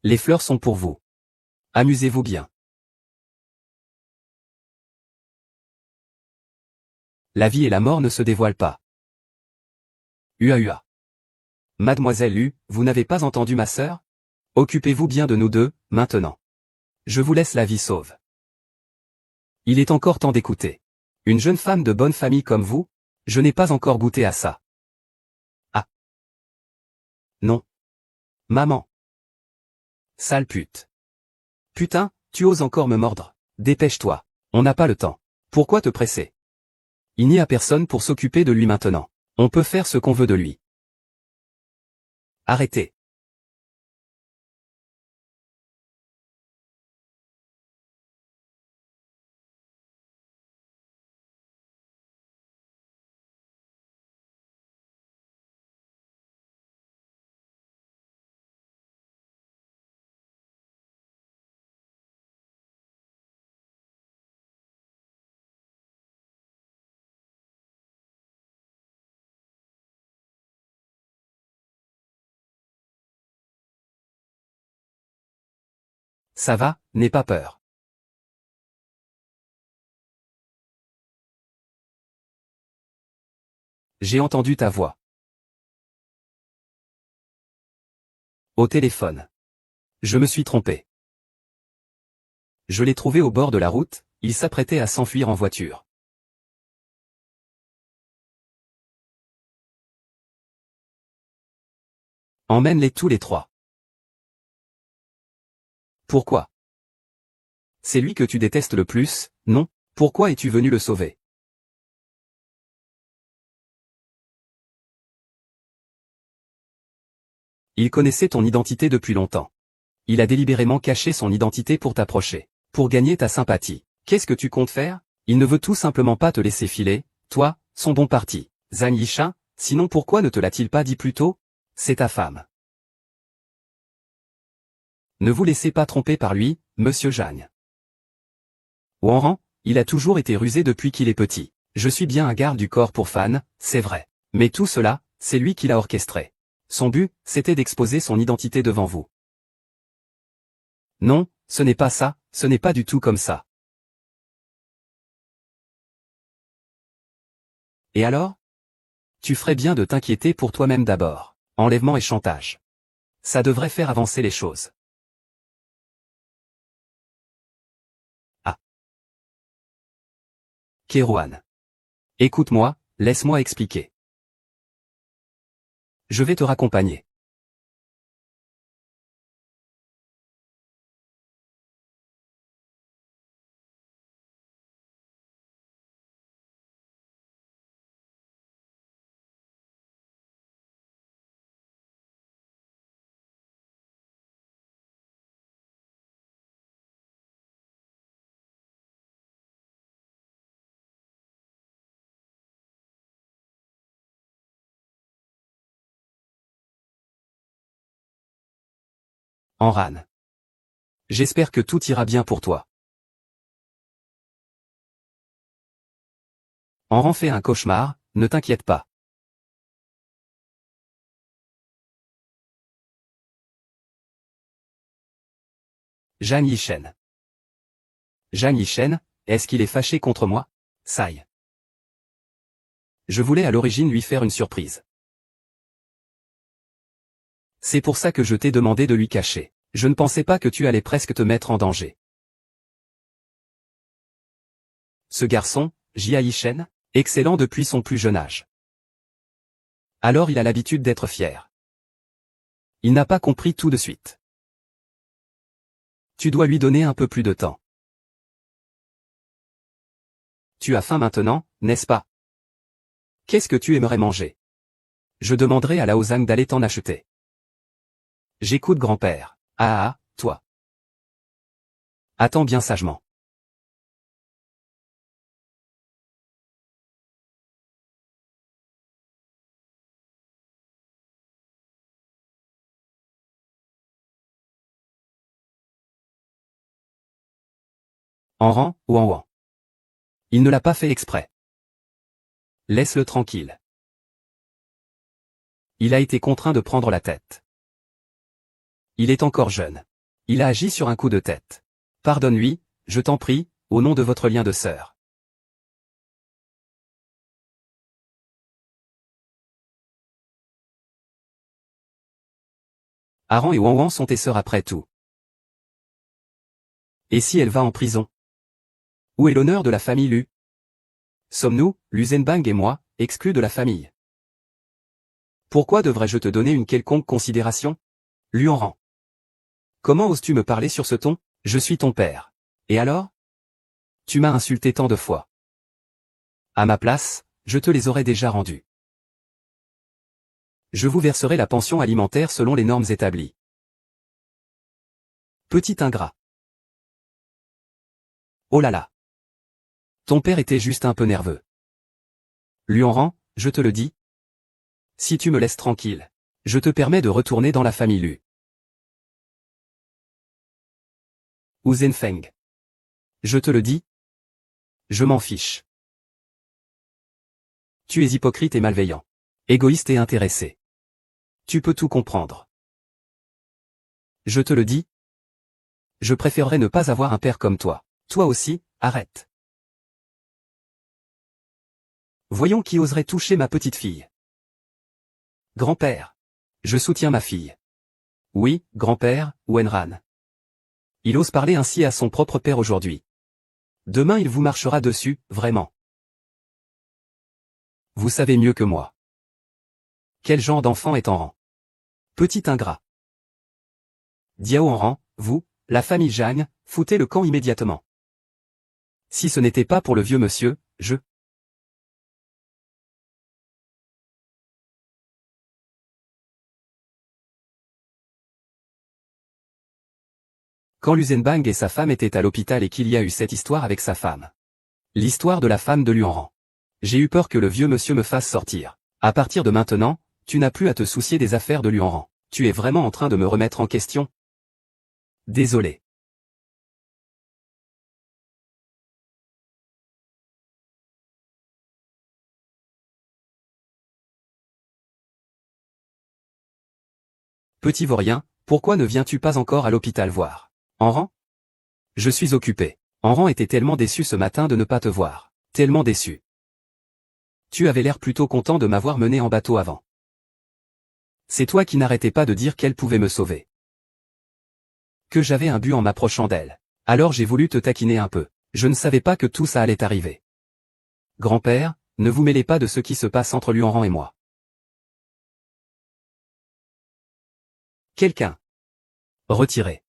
Les fleurs sont pour vous. Amusez-vous bien. La vie et la mort ne se dévoilent pas. Ua. Mademoiselle Lu, vous n'avez pas entendu ma sœur? Occupez-vous bien de nous deux, maintenant. Je vous laisse la vie sauve. Il est encore temps d'écouter. Une jeune femme de bonne famille comme vous? Je n'ai pas encore goûté à ça. Ah. Non. Maman. Sale pute. Putain, tu oses encore me mordre. Dépêche-toi. On n'a pas le temps. Pourquoi te presser? Il n'y a personne pour s'occuper de lui maintenant. On peut faire ce qu'on veut de lui. Arrêtez. Ça va, n'aie pas peur. J'ai entendu ta voix. Au téléphone. Je me suis trompé. Je l'ai trouvé au bord de la route, il s'apprêtait à s'enfuir en voiture. Emmène-les tous les trois. Pourquoi? C'est lui que tu détestes le plus, non? Pourquoi es-tu venu le sauver? Il connaissait ton identité depuis longtemps. Il a délibérément caché son identité pour t'approcher. Pour gagner ta sympathie. Qu'est-ce que tu comptes faire? Il ne veut tout simplement pas te laisser filer, toi, son bon parti. Zhang Yishen, sinon pourquoi ne te l'a-t-il pas dit plus tôt? C'est ta femme. Ne vous laissez pas tromper par lui, monsieur Zhang. Wanran, il a toujours été rusé depuis qu'il est petit. Je suis bien un garde du corps pour fan, c'est vrai. Mais tout cela, c'est lui qui l'a orchestré. Son but, c'était d'exposer son identité devant vous. Non, ce n'est pas ça, ce n'est pas du tout comme ça. Et alors? Tu ferais bien de t'inquiéter pour toi-même d'abord. Enlèvement et chantage. Ça devrait faire avancer les choses. Ah. Kérouan. Écoute-moi, laisse-moi expliquer. Je vais te raccompagner. Enran. J'espère que tout ira bien pour toi. Enran fait un cauchemar, ne t'inquiète pas. Zhang Yishen. Zhang Yishen, est-ce qu'il est fâché contre moi? Sai. Je voulais à l'origine lui faire une surprise. C'est pour ça que je t'ai demandé de lui cacher. Je ne pensais pas que tu allais presque te mettre en danger. Ce garçon, Jia Yishen, excellent depuis son plus jeune âge. Alors il a l'habitude d'être fier. Il n'a pas compris tout de suite. Tu dois lui donner un peu plus de temps. Tu as faim maintenant, n'est-ce pas? Qu'est-ce que tu aimerais manger? Je demanderai à Lao Zhang d'aller t'en acheter. J'écoute grand-père. Ah, toi. Attends bien sagement. En rang ou en ouan. Il ne l'a pas fait exprès. Laisse-le tranquille. Il a été contraint de prendre la tête. Il est encore jeune. Il a agi sur un coup de tête. Pardonne-lui, je t'en prie, au nom de votre lien de sœur. Aran et Wang sont tes sœurs après tout. Et si elle va en prison? Où est l'honneur de la famille Lu? Sommes-nous, Lu Zhenbang et moi, exclus de la famille? Pourquoi devrais-je te donner une quelconque considération? Lu Hanran. Comment oses-tu me parler sur ce ton? Je suis ton père. Et alors? Tu m'as insulté tant de fois. À ma place, je te les aurais déjà rendus. Je vous verserai la pension alimentaire selon les normes établies. Petit ingrat. Oh là là. Ton père était juste un peu nerveux. Lu Hanran, je te le dis. Si tu me laisses tranquille, je te permets de retourner dans la famille Lu. Ou Zhenfeng. Je te le dis. Je m'en fiche. Tu es hypocrite et malveillant. Égoïste et intéressé. Tu peux tout comprendre. Je te le dis. Je préférerais ne pas avoir un père comme toi. Toi aussi, arrête. Voyons qui oserait toucher ma petite fille. Grand-père. Je soutiens ma fille. Oui, grand-père, Wenran. Il ose parler ainsi à son propre père aujourd'hui. Demain il vous marchera dessus, vraiment. Vous savez mieux que moi. Quel genre d'enfant est en rang? Petit ingrat. Diao en rang, vous, la famille Zhang, foutez le camp immédiatement. Si ce n'était pas pour le vieux monsieur, je... Quand Lu Zhenbang et sa femme étaient à l'hôpital et qu'il y a eu cette histoire avec sa femme. L'histoire de la femme de Lu Hanran. J'ai eu peur que le vieux monsieur me fasse sortir. À partir de maintenant, tu n'as plus à te soucier des affaires de Lu Hanran. Tu es vraiment en train de me remettre en question? Désolé. Petit vaurien, pourquoi ne viens-tu pas encore à l'hôpital voir? Hanran? Je suis occupé. Hanran était tellement déçu ce matin de ne pas te voir. Tellement déçu. Tu avais l'air plutôt content de m'avoir mené en bateau avant. C'est toi qui n'arrêtais pas de dire qu'elle pouvait me sauver. Que j'avais un but en m'approchant d'elle. Alors j'ai voulu te taquiner un peu. Je ne savais pas que tout ça allait arriver. Grand-père, ne vous mêlez pas de ce qui se passe entre Lu Hanran et moi. Quelqu'un. Retirez.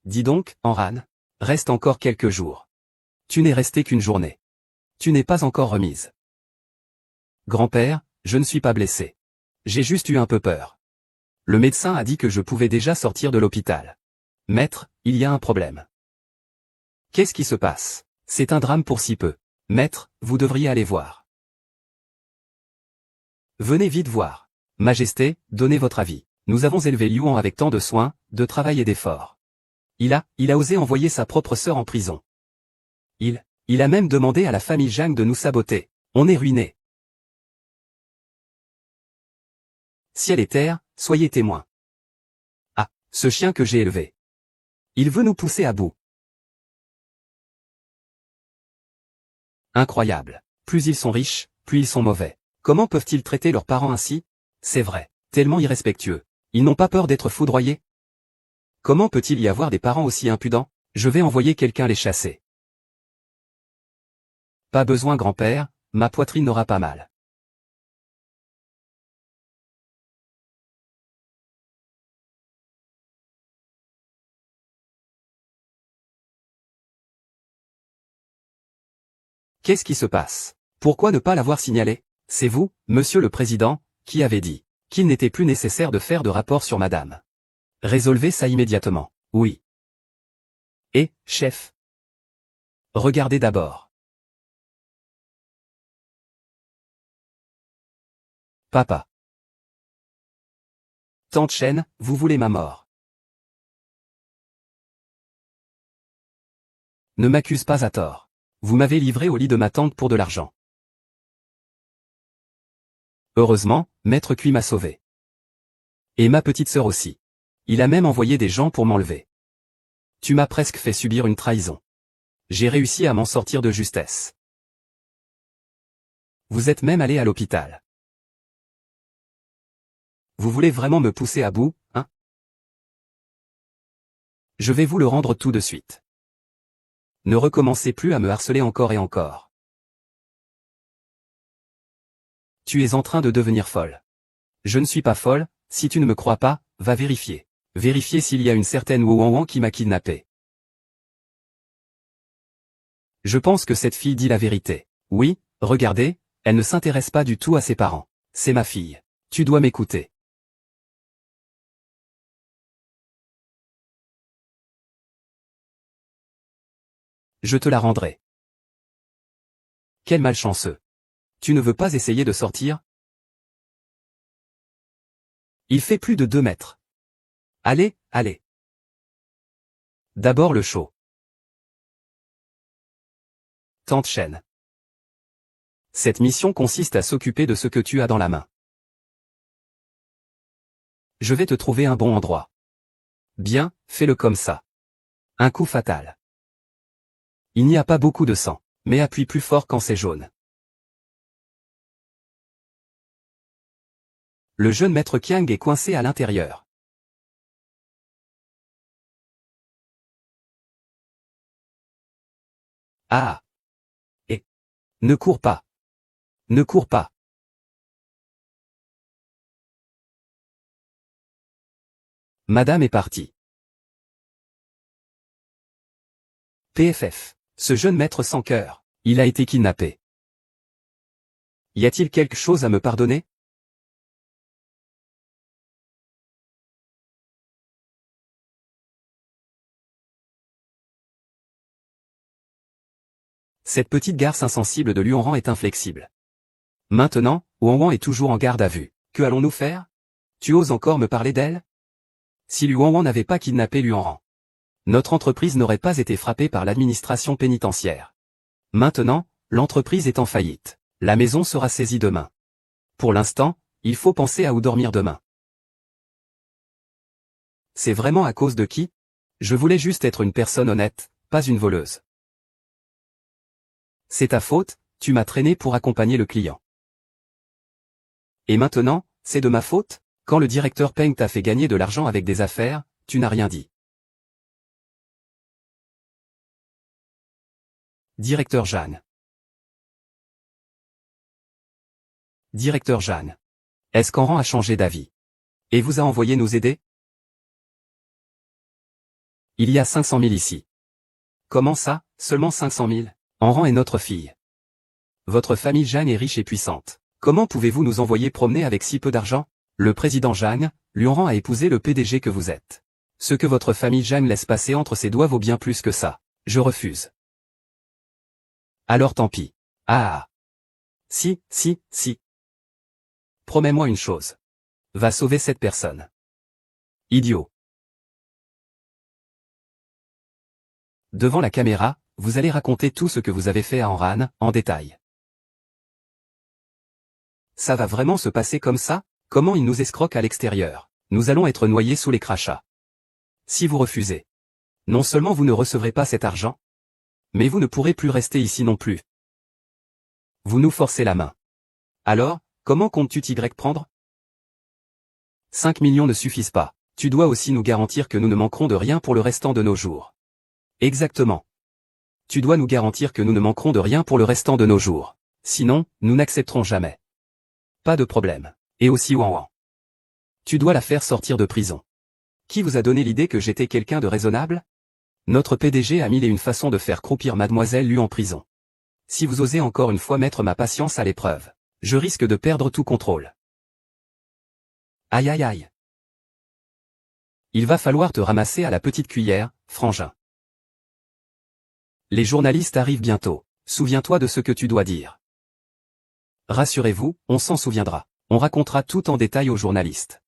Dis donc, Hanran. Reste encore quelques jours. Tu n'es resté qu'une journée. Tu n'es pas encore remise. Grand-père, je ne suis pas blessé. J'ai juste eu un peu peur. Le médecin a dit que je pouvais déjà sortir de l'hôpital. Maître, il y a un problème. Qu'est-ce qui se passe? C'est un drame pour si peu. Maître, vous devriez aller voir. Venez vite voir. Majesté, donnez votre avis. Nous avons élevé Yuan avec tant de soin, de travail et d'efforts. Il a osé envoyer sa propre sœur en prison. Il a même demandé à la famille Zhang de nous saboter. On est ruinés. Ciel et terre, soyez témoins. Ah, ce chien que j'ai élevé. Il veut nous pousser à bout. Incroyable. Plus ils sont riches, plus ils sont mauvais. Comment peuvent-ils traiter leurs parents ainsi? C'est vrai, tellement irrespectueux. Ils n'ont pas peur d'être foudroyés? Comment peut-il y avoir des parents aussi impudents? Je vais envoyer quelqu'un les chasser. Pas besoin, grand-père, ma poitrine n'aura pas mal. Qu'est-ce qui se passe? Pourquoi ne pas l'avoir signalé? C'est vous, monsieur le président, qui avez dit qu'il n'était plus nécessaire de faire de rapport sur madame. Résolvez ça immédiatement. Oui. Et, chef? Regardez d'abord. Papa. Tante Chen, vous voulez ma mort. Ne m'accuse pas à tort. Vous m'avez livré au lit de ma tante pour de l'argent. Heureusement, Maître Cui m'a sauvé. Et ma petite sœur aussi. Il a même envoyé des gens pour m'enlever. Tu m'as presque fait subir une trahison. J'ai réussi à m'en sortir de justesse. Vous êtes même allé à l'hôpital. Vous voulez vraiment me pousser à bout, hein? Je vais vous le rendre tout de suite. Ne recommencez plus à me harceler encore et encore. Tu es en train de devenir folle. Je ne suis pas folle, si tu ne me crois pas, va vérifier. Vérifier s'il y a une certaine Wu qui m'a kidnappé. Je pense que cette fille dit la vérité. Oui, regardez, elle ne s'intéresse pas du tout à ses parents. C'est ma fille. Tu dois m'écouter. Je te la rendrai. Quel malchanceux. Tu ne veux pas essayer de sortir? Il fait plus de 2 mètres. Allez, allez. D'abord le show. Tante Chen. Cette mission consiste à s'occuper de ce que tu as dans la main. Je vais te trouver un bon endroit. Bien, fais-le comme ça. Un coup fatal. Il n'y a pas beaucoup de sang, mais appuie plus fort quand c'est jaune. Le jeune maître Qiang est coincé à l'intérieur. Ah! Et ne cours pas. Ne cours pas. Madame est partie. PFF. Ce jeune maître sans cœur, il a été kidnappé. Y a-t-il quelque chose à me pardonner? Cette petite garce insensible de Luoran est inflexible. Maintenant, Luoran est toujours en garde à vue. Que allons-nous faire? Tu oses encore me parler d'elle? Si Luoran n'avait pas kidnappé Luoran, notre entreprise n'aurait pas été frappée par l'administration pénitentiaire. Maintenant, l'entreprise est en faillite. La maison sera saisie demain. Pour l'instant, il faut penser à où dormir demain. C'est vraiment à cause de qui? Je voulais juste être une personne honnête, pas une voleuse. C'est ta faute, tu m'as traîné pour accompagner le client. Et maintenant, c'est de ma faute? Quand le directeur Peng t'a fait gagner de l'argent avec des affaires, tu n'as rien dit. Directeur Jeanne. Directeur Jeanne. Est-ce qu'Enran a changé d'avis? Et vous a envoyé nous aider? Il y a 500 000 ici. Comment ça, seulement 500 000? Enran est notre fille. Votre famille Jeanne est riche et puissante. Comment pouvez-vous nous envoyer promener avec si peu d'argent? Le président Jeanne, Luoran a épousé le PDG que vous êtes. Ce que votre famille Jeanne laisse passer entre ses doigts vaut bien plus que ça. Je refuse. Alors tant pis. Ah. Si. Promets-moi une chose. Va sauver cette personne. Idiot. Devant la caméra, vous allez raconter tout ce que vous avez fait à Enran, en détail. Ça va vraiment se passer comme ça? Comment il nous escroque à l'extérieur? Nous allons être noyés sous les crachats. Si vous refusez, non seulement vous ne recevrez pas cet argent, mais vous ne pourrez plus rester ici non plus. Vous nous forcez la main. Alors, comment comptes-tu t'y prendre? 5 millions ne suffisent pas. Tu dois aussi nous garantir que nous ne manquerons de rien pour le restant de nos jours. Exactement. Tu dois nous garantir que nous ne manquerons de rien pour le restant de nos jours. Sinon, nous n'accepterons jamais. Pas de problème. Et aussi Wan Wan. Tu dois la faire sortir de prison. Qui vous a donné l'idée que j'étais quelqu'un de raisonnable? Notre PDG a mille et une façons de faire croupir Mademoiselle Lu en prison. Si vous osez encore une fois mettre ma patience à l'épreuve, je risque de perdre tout contrôle. Aïe aïe aïe. Il va falloir te ramasser à la petite cuillère, frangin. Les journalistes arrivent bientôt. Souviens-toi de ce que tu dois dire. Rassurez-vous, on s'en souviendra. On racontera tout en détail aux journalistes.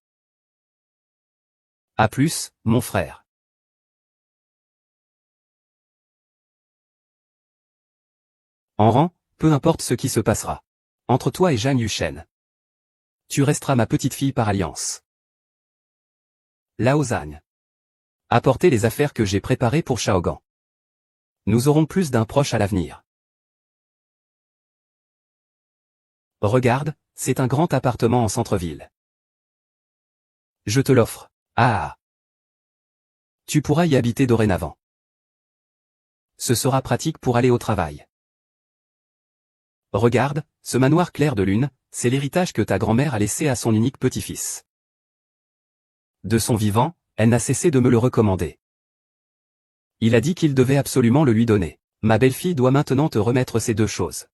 À plus, mon frère. En rang, peu importe ce qui se passera. Entre toi et Zhang Yuchen. Tu resteras ma petite fille par alliance. Lao Zhang. Apportez les affaires que j'ai préparées pour Shaogan. Nous aurons plus d'un proche à l'avenir. Regarde, c'est un grand appartement en centre-ville. Je te l'offre. Ah. Tu pourras y habiter dorénavant. Ce sera pratique pour aller au travail. Regarde, ce manoir clair de lune, c'est l'héritage que ta grand-mère a laissé à son unique petit-fils. De son vivant, elle n'a cessé de me le recommander. Il a dit qu'il devait absolument le lui donner. Ma belle-fille doit maintenant te remettre ces deux choses.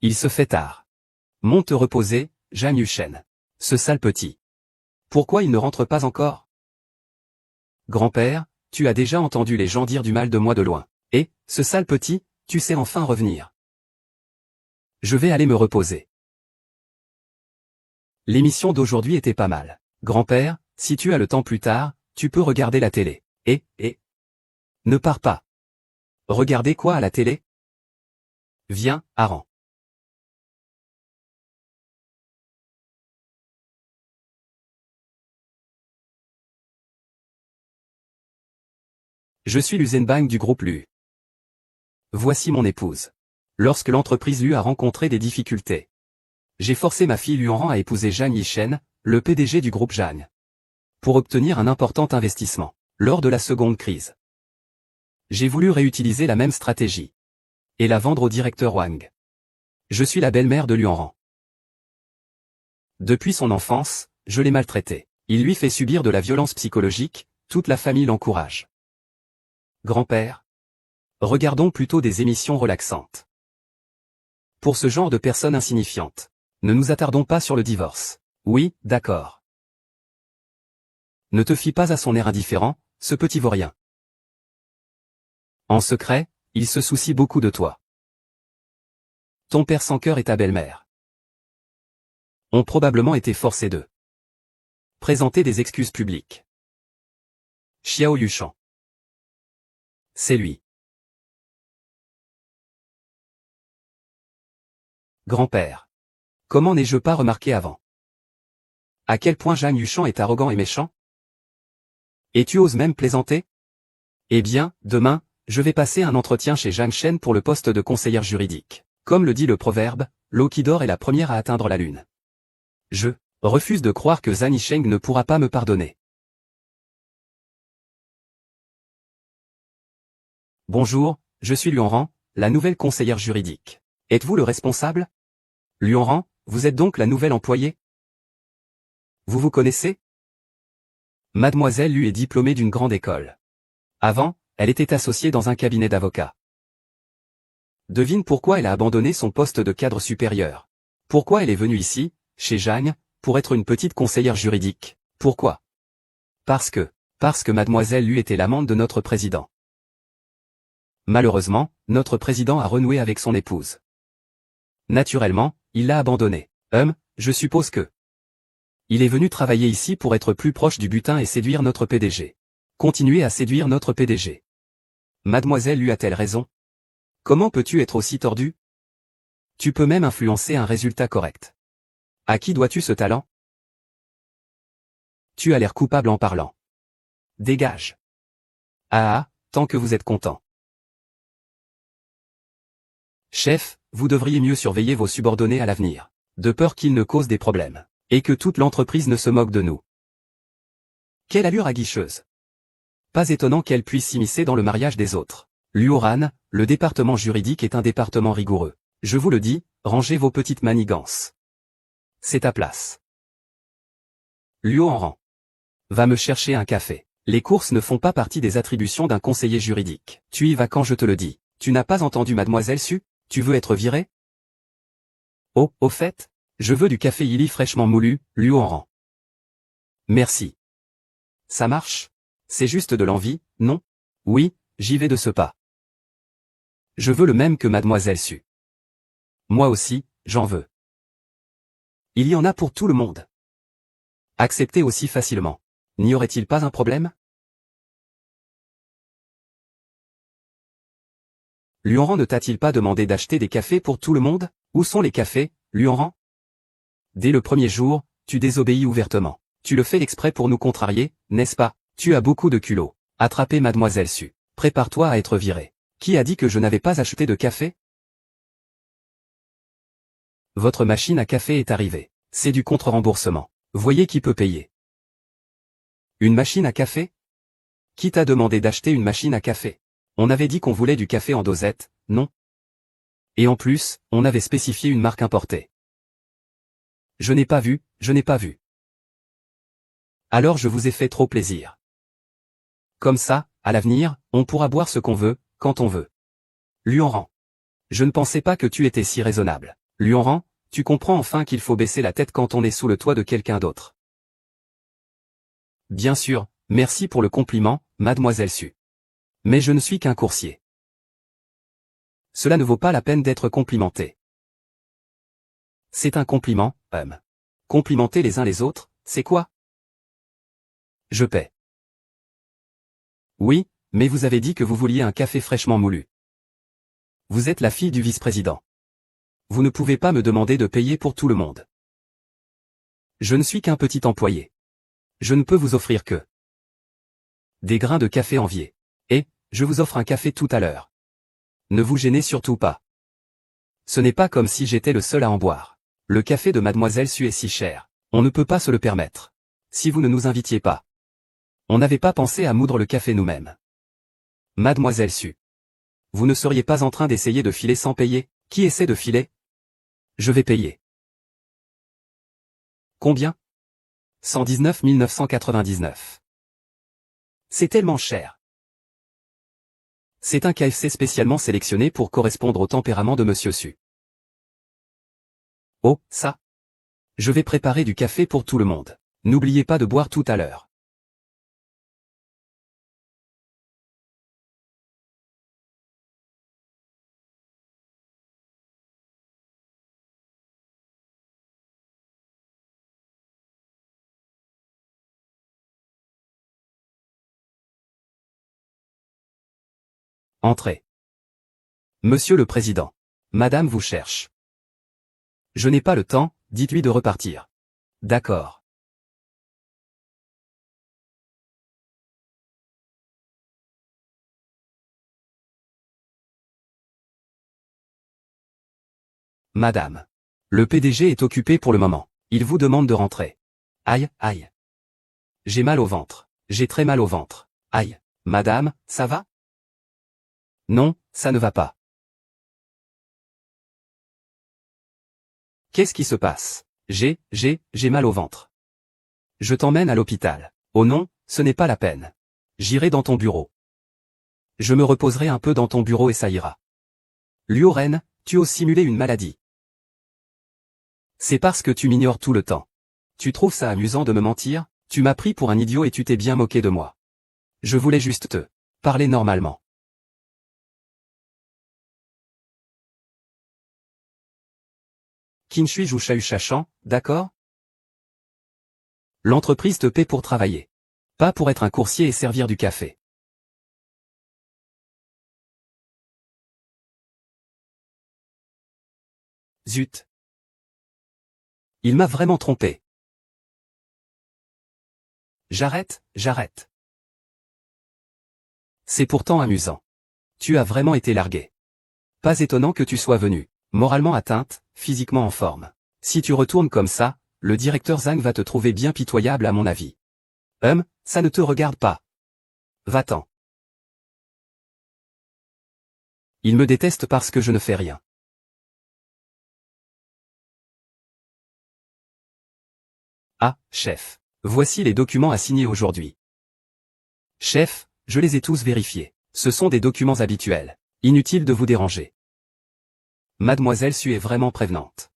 Il se fait tard. Monte te reposer, Zhang Yuchen. Ce sale petit. Pourquoi il ne rentre pas encore? Grand-père, tu as déjà entendu les gens dire du mal de moi de loin. Et, ce sale petit, tu sais enfin revenir. Je vais aller me reposer. L'émission d'aujourd'hui était pas mal. Grand-père, si tu as le temps plus tard, tu peux regarder la télé. Et. Ne pars pas. Regardez quoi à la télé? Viens, Aran. Je suis Luzenbang du groupe Lu. Voici mon épouse. Lorsque l'entreprise Lu a rencontré des difficultés, j'ai forcé ma fille Luanran à épouser Zhang Yishen, le PDG du groupe Zhang, pour obtenir un important investissement. Lors de la seconde crise, j'ai voulu réutiliser la même stratégie et la vendre au directeur Wang. Je suis la belle-mère de Luanran. Depuis son enfance, je l'ai maltraité. Il lui fait subir de la violence psychologique, toute la famille l'encourage. Grand-père, regardons plutôt des émissions relaxantes. Pour ce genre de personnes insignifiantes, ne nous attardons pas sur le divorce. Oui, d'accord. Ne te fie pas à son air indifférent, ce petit vaurien. En secret, il se soucie beaucoup de toi. Ton père sans cœur et ta belle-mère ont probablement été forcés de présenter des excuses publiques. Xiao Yushan. C'est lui. Grand-père. Comment n'ai-je pas remarqué avant? À quel point Zhang Yuchen est arrogant et méchant? Et tu oses même plaisanter? Eh bien, demain, je vais passer un entretien chez Zhang Shen pour le poste de conseillère juridique. Comme le dit le proverbe, l'eau qui dort est la première à atteindre la lune. Je refuse de croire que Zhang Yisheng ne pourra pas me pardonner. Bonjour, je suis Luanran, la nouvelle conseillère juridique. Êtes-vous le responsable? Luanran, vous êtes donc la nouvelle employée? Vous vous connaissez? Mademoiselle Lu est diplômée d'une grande école. Avant, elle était associée dans un cabinet d'avocats. Devine pourquoi elle a abandonné son poste de cadre supérieur. Pourquoi elle est venue ici, chez Zhang, pour être une petite conseillère juridique. Pourquoi? Parce que Mademoiselle Lu était l'amante de notre président. Malheureusement, notre président a renoué avec son épouse. Naturellement, il l'a abandonnée. Je suppose que il est venu travailler ici pour être plus proche du butin et séduire notre PDG. Continuer à séduire notre PDG. Mademoiselle Lu a-t-elle raison? Comment peux-tu être aussi tordu? Tu peux même influencer un résultat correct. À qui dois-tu ce talent? Tu as l'air coupable en parlant. Dégage. Ah, tant que vous êtes content. Chef, vous devriez mieux surveiller vos subordonnés à l'avenir, de peur qu'ils ne causent des problèmes, et que toute l'entreprise ne se moque de nous. Quelle allure aguicheuse. Pas étonnant qu'elle puisse s'immiscer dans le mariage des autres. Luoran, le département juridique est un département rigoureux. Je vous le dis, rangez vos petites manigances. C'est ta place. Luoran. Va me chercher un café. Les courses ne font pas partie des attributions d'un conseiller juridique. Tu y vas quand je te le dis. Tu n'as pas entendu mademoiselle Su? Tu veux être viré? Oh, au fait, je veux du café Illy fraîchement moulu, Luoran. Merci. Ça marche? C'est juste de l'envie, non? Oui, j'y vais de ce pas. Je veux le même que mademoiselle Su. Moi aussi, j'en veux. Il y en a pour tout le monde. Accepté aussi facilement. N'y aurait-il pas un problème? Luoran ne t'a-t-il pas demandé d'acheter des cafés pour tout le monde? Où sont les cafés, Luoran? Dès le premier jour, tu désobéis ouvertement. Tu le fais exprès pour nous contrarier, n'est-ce pas? Tu as beaucoup de culot. Attrapez mademoiselle Su. Prépare-toi à être viré. Qui a dit que je n'avais pas acheté de café? Votre machine à café est arrivée. C'est du contre-remboursement. Voyez qui peut payer. Une machine à café? Qui t'a demandé d'acheter une machine à café? On avait dit qu'on voulait du café en dosette, non? Et en plus, on avait spécifié une marque importée. Je n'ai pas vu, je n'ai pas vu. Alors je vous ai fait trop plaisir. Comme ça, à l'avenir, on pourra boire ce qu'on veut, quand on veut. Luoran. Je ne pensais pas que tu étais si raisonnable. Luoran, tu comprends enfin qu'il faut baisser la tête quand on est sous le toit de quelqu'un d'autre. Bien sûr, merci pour le compliment, mademoiselle Su. Mais je ne suis qu'un coursier. Cela ne vaut pas la peine d'être complimenté. C'est un compliment, Complimenter les uns les autres, c'est quoi? Je paie. Oui, mais vous avez dit que vous vouliez un café fraîchement moulu. Vous êtes la fille du vice-président. Vous ne pouvez pas me demander de payer pour tout le monde. Je ne suis qu'un petit employé. Je ne peux vous offrir que des grains de café enviés. Et, je vous offre un café tout à l'heure. Ne vous gênez surtout pas. Ce n'est pas comme si j'étais le seul à en boire. Le café de mademoiselle Su est si cher. On ne peut pas se le permettre. Si vous ne nous invitiez pas. On n'avait pas pensé à moudre le café nous-mêmes. Mademoiselle Su. Vous ne seriez pas en train d'essayer de filer sans payer? Qui essaie de filer? Je vais payer. Combien? 119 999. C'est tellement cher. C'est un KFC spécialement sélectionné pour correspondre au tempérament de Monsieur Su. Oh, ça. Je vais préparer du café pour tout le monde. N'oubliez pas de boire tout à l'heure. Entrez. Monsieur le Président. Madame vous cherche. Je n'ai pas le temps, dites-lui de repartir. D'accord. Madame. Le PDG est occupé pour le moment. Il vous demande de rentrer. Aïe, aïe. J'ai mal au ventre. J'ai très mal au ventre. Aïe. Madame, ça va? Non, ça ne va pas. Qu'est-ce qui se passe? J'ai mal au ventre. Je t'emmène à l'hôpital. Oh non, ce n'est pas la peine. J'irai dans ton bureau. Je me reposerai un peu dans ton bureau et ça ira. Luoren, tu oses simuler une maladie. C'est parce que tu m'ignores tout le temps. Tu trouves ça amusant de me mentir? Tu m'as pris pour un idiot et tu t'es bien moqué de moi. Je voulais juste te parler normalement. Kinshui ou Chahut-Chachant, d'accord? L'entreprise te paie pour travailler. Pas pour être un coursier et servir du café. Zut. Il m'a vraiment trompé. J'arrête. C'est pourtant amusant. Tu as vraiment été largué. Pas étonnant que tu sois venu, moralement atteinte, physiquement en forme. Si tu retournes comme ça, le directeur Zhang va te trouver bien pitoyable à mon avis. Ça ne te regarde pas. Va-t'en. Il me déteste parce que je ne fais rien. Ah, chef. Voici les documents à signer aujourd'hui. Chef, je les ai tous vérifiés. Ce sont des documents habituels. Inutile de vous déranger. Mademoiselle Sue est vraiment prévenante.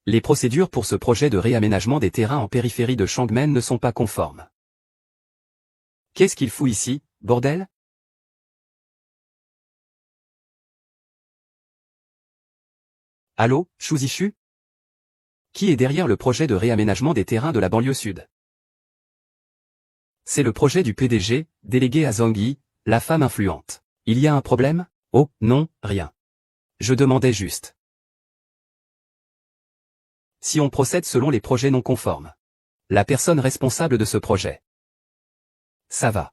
Les procédures pour ce projet de réaménagement des terrains en périphérie de Changmen ne sont pas conformes. Qu'est-ce qu'il fout ici, bordel? Allô, Shuzishu? Qui est derrière le projet de réaménagement des terrains de la banlieue sud? C'est le projet du PDG, délégué à Zhangyi, la femme influente. Il y a un problème? Oh, non, rien. Je demandais juste. Si on procède selon les projets non conformes. La personne responsable de ce projet. Ça va.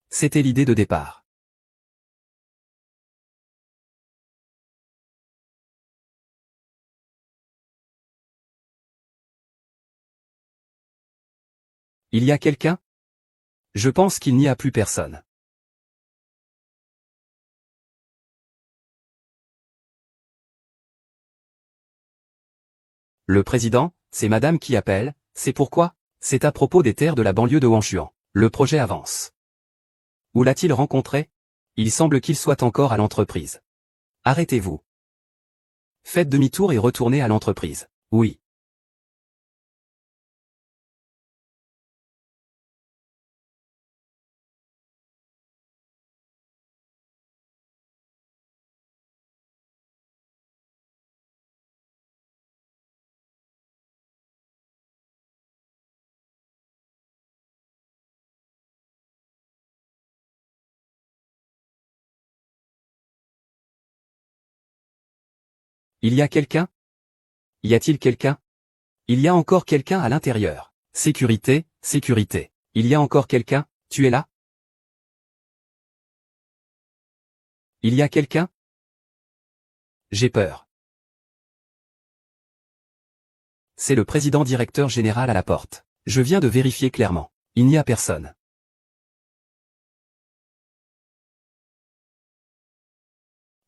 C'était l'idée de départ. Il y a quelqu'un? Je pense qu'il n'y a plus personne. Le président, c'est madame qui appelle, c'est pourquoi? C'est à propos des terres de la banlieue de Wanshuan. Le projet avance. Où l'a-t-il rencontré? Il semble qu'il soit encore à l'entreprise. Arrêtez-vous. Faites demi-tour et retournez à l'entreprise. Oui. Il y a quelqu'un? Y a-t-il quelqu'un? Il y a encore quelqu'un à l'intérieur. Sécurité, sécurité. Il y a encore quelqu'un? Tu es là? Il y a quelqu'un? J'ai peur. C'est le président directeur général à la porte. Je viens de vérifier clairement. Il n'y a personne.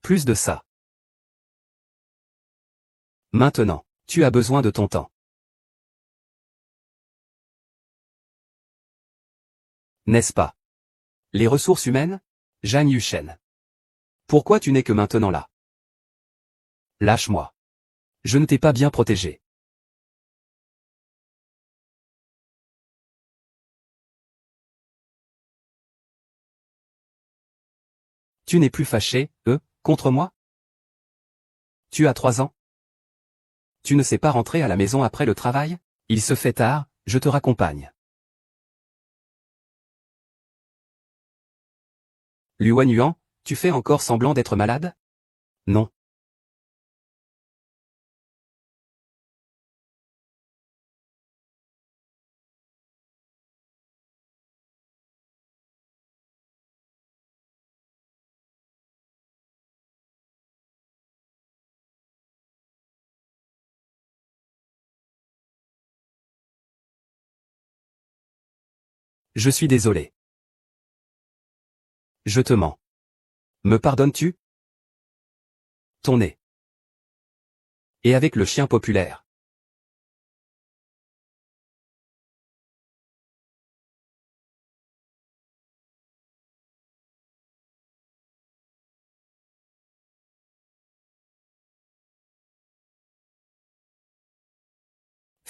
Plus de ça. Maintenant, tu as besoin de ton temps. N'est-ce pas? Les ressources humaines? Zhang Yushen. Pourquoi tu n'es que maintenant là? Lâche-moi. Je ne t'ai pas bien protégé. Tu n'es plus fâché, contre moi? Tu as 3 ans? Tu ne sais pas rentrer à la maison après le travail? Il se fait tard, je te raccompagne. Luan Yuan, tu fais encore semblant d'être malade? Non. Je suis désolé. Je te mens. Me pardonnes-tu? Ton nez. Et avec le chien populaire.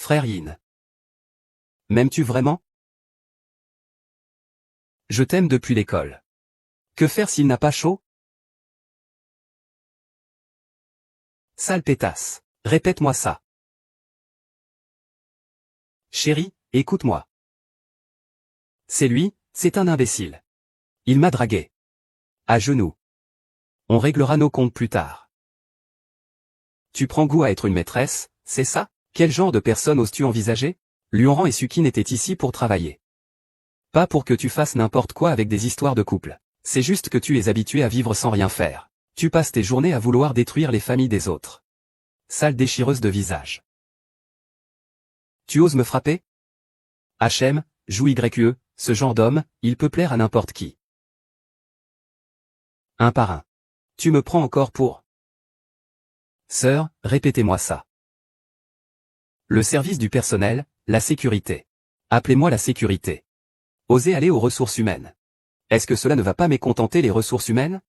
Frère Yin. M'aimes-tu vraiment? Je t'aime depuis l'école. Que faire s'il n'a pas chaud? Sale pétasse. Répète-moi ça. Chérie, écoute-moi. C'est lui, c'est un imbécile. Il m'a dragué. À genoux. On réglera nos comptes plus tard. Tu prends goût à être une maîtresse, c'est ça? Quel genre de personne oses-tu envisager? Luoran et Sukin étaient ici pour travailler. Pas pour que tu fasses n'importe quoi avec des histoires de couple. C'est juste que tu es habitué à vivre sans rien faire. Tu passes tes journées à vouloir détruire les familles des autres. Sale déchireuse de visage. Tu oses me frapper? HM, joue YE, ce genre d'homme, il peut plaire à n'importe qui. Un par un. Tu me prends encore pour... Sœur, répétez-moi ça. Le service du personnel, la sécurité. Appelez-moi la sécurité. Osez aller aux ressources humaines. Est-ce que cela ne va pas mécontenter les ressources humaines?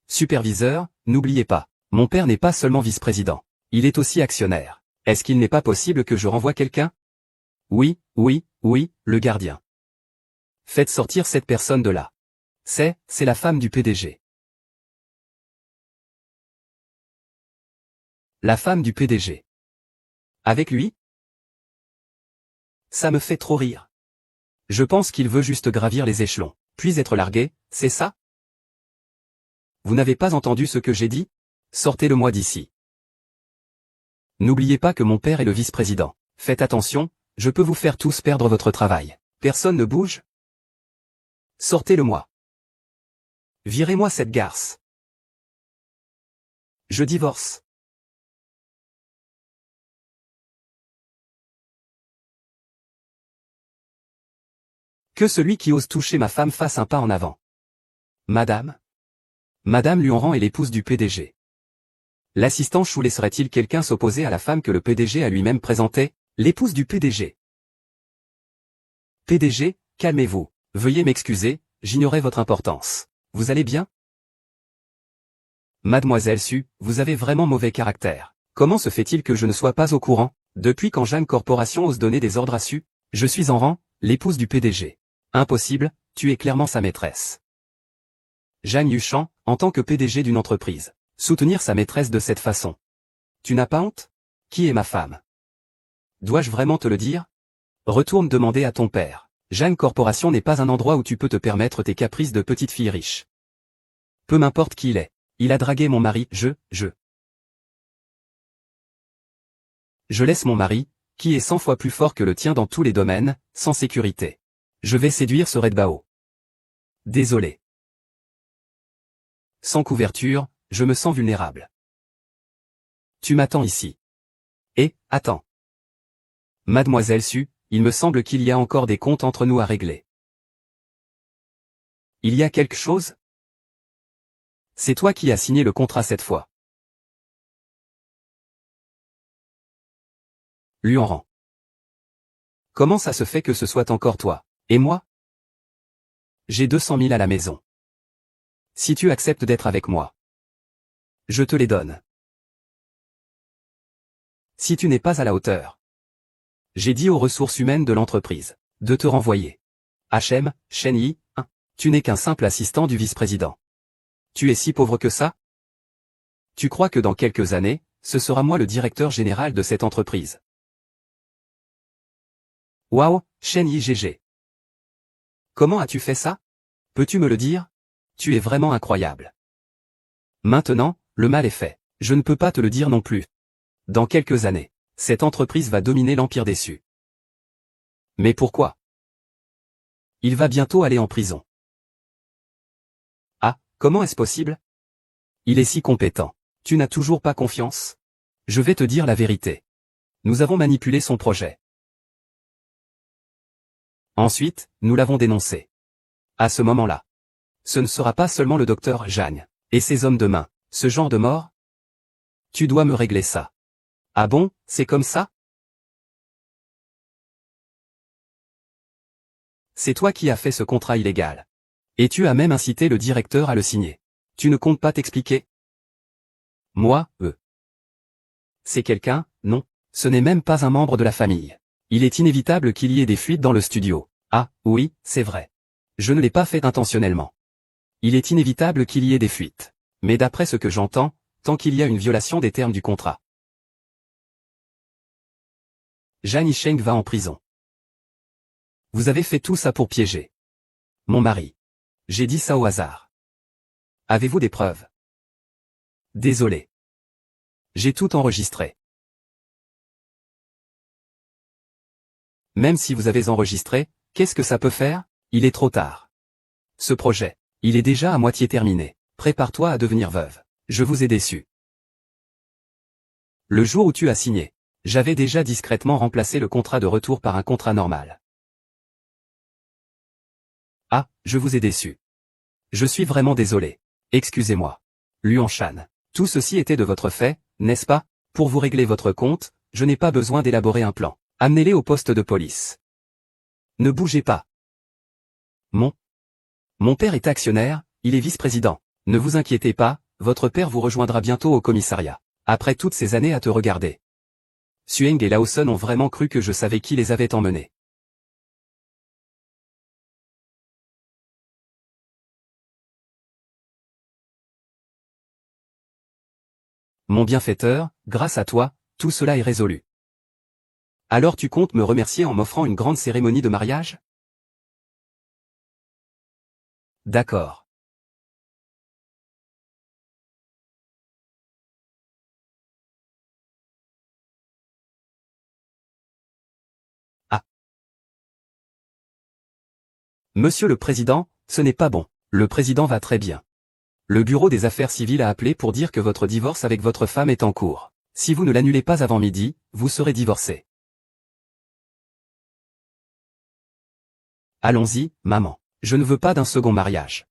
Superviseur, n'oubliez pas, mon père n'est pas seulement vice-président. Il est aussi actionnaire. Est-ce qu'il n'est pas possible que je renvoie quelqu'un? Oui, le gardien. Faites sortir cette personne de là. C'est la femme du PDG. La femme du PDG. Avec lui? Ça me fait trop rire. Je pense qu'il veut juste gravir les échelons, puis être largué, c'est ça? Vous n'avez pas entendu ce que j'ai dit? Sortez-le-moi d'ici. N'oubliez pas que mon père est le vice-président. Faites attention, je peux vous faire tous perdre votre travail. Personne ne bouge? Sortez-le-moi. Virez-moi cette garce. Je divorce. Que celui qui ose toucher ma femme fasse un pas en avant. Madame? Madame Luoran est l'épouse du PDG. L'assistant Chou laisserait-il quelqu'un s'opposer à la femme que le PDG a lui-même présentée? L'épouse du PDG. PDG, calmez-vous. Veuillez m'excuser, j'ignorais votre importance. Vous allez bien? Mademoiselle Su, vous avez vraiment mauvais caractère. Comment se fait-il que je ne sois pas au courant? Depuis quand Jeanne Corporation ose donner des ordres à Su? Je suis en rang, l'épouse du PDG. Impossible, tu es clairement sa maîtresse. Jeanne Yuchan, en tant que PDG d'une entreprise, soutenir sa maîtresse de cette façon. Tu n'as pas honte? Qui est ma femme? Dois-je vraiment te le dire? Retourne demander à ton père. Jeanne Corporation n'est pas un endroit où tu peux te permettre tes caprices de petite fille riche. Peu m'importe qui il est. Il a dragué mon mari, je laisse mon mari, qui est 100 fois plus fort que le tien dans tous les domaines, sans sécurité. Je vais séduire ce Red Bao. Désolé. Sans couverture, je me sens vulnérable. Tu m'attends ici. Et, attends. Mademoiselle Su, il me semble qu'il y a encore des comptes entre nous à régler. Il y a quelque chose? C'est toi qui as signé le contrat cette fois. Luoran. Comment ça se fait que ce soit encore toi? Et moi? J'ai 200 000 à la maison. Si tu acceptes d'être avec moi, je te les donne. Si tu n'es pas à la hauteur, j'ai dit aux ressources humaines de l'entreprise de te renvoyer. HM, Shen Yi, 1. Tu n'es qu'un simple assistant du vice-président. Tu es si pauvre que ça? Tu crois que dans quelques années, ce sera moi le directeur général de cette entreprise? Waouh, Shen Yi GG. Comment as-tu fait ça? Peux-tu me le dire? Tu es vraiment incroyable. Maintenant, le mal est fait. Je ne peux pas te le dire non plus. Dans quelques années, cette entreprise va dominer l'empire des Su. Mais pourquoi? Il va bientôt aller en prison. Ah, comment est-ce possible? Il est si compétent. Tu n'as toujours pas confiance? Je vais te dire la vérité. Nous avons manipulé son projet. Ensuite, nous l'avons dénoncé. À ce moment-là, ce ne sera pas seulement le docteur Jeanne et ses hommes de main, ce genre de mort? Tu dois me régler ça. Ah bon, c'est comme ça? C'est toi qui as fait ce contrat illégal. Et tu as même incité le directeur à le signer. Tu ne comptes pas t'expliquer? Moi, C'est quelqu'un, non, ce n'est même pas un membre de la famille. Il est inévitable qu'il y ait des fuites dans le studio. Ah, oui, c'est vrai. Je ne l'ai pas fait intentionnellement. Il est inévitable qu'il y ait des fuites. Mais d'après ce que j'entends, tant qu'il y a une violation des termes du contrat, Jang Yisheng va en prison. Vous avez fait tout ça pour piéger mon mari. J'ai dit ça au hasard. Avez-vous des preuves? Désolé. J'ai tout enregistré. Même si vous avez enregistré, qu'est-ce que ça peut faire? Il est trop tard. Ce projet, il est déjà à moitié terminé. Prépare-toi à devenir veuve. Je vous ai déçu. Le jour où tu as signé, j'avais déjà discrètement remplacé le contrat de retour par un contrat normal. Ah, je vous ai déçu. Je suis vraiment désolé. Excusez-moi. Luan Shan. Tout ceci était de votre fait, n'est-ce pas? Pour vous régler votre compte, je n'ai pas besoin d'élaborer un plan. Amenez-les au poste de police. Ne bougez pas. Mon père est actionnaire, il est vice-président. Ne vous inquiétez pas, votre père vous rejoindra bientôt au commissariat. Après toutes ces années à te regarder. Sueng et Lawson ont vraiment cru que je savais qui les avait emmenés. Mon bienfaiteur, grâce à toi, tout cela est résolu. Alors tu comptes me remercier en m'offrant une grande cérémonie de mariage? D'accord. Ah. Monsieur le Président, ce n'est pas bon. Le Président va très bien. Le Bureau des Affaires civiles a appelé pour dire que votre divorce avec votre femme est en cours. Si vous ne l'annulez pas avant midi, vous serez divorcé. Allons-y, maman. Je ne veux pas d'un second mariage.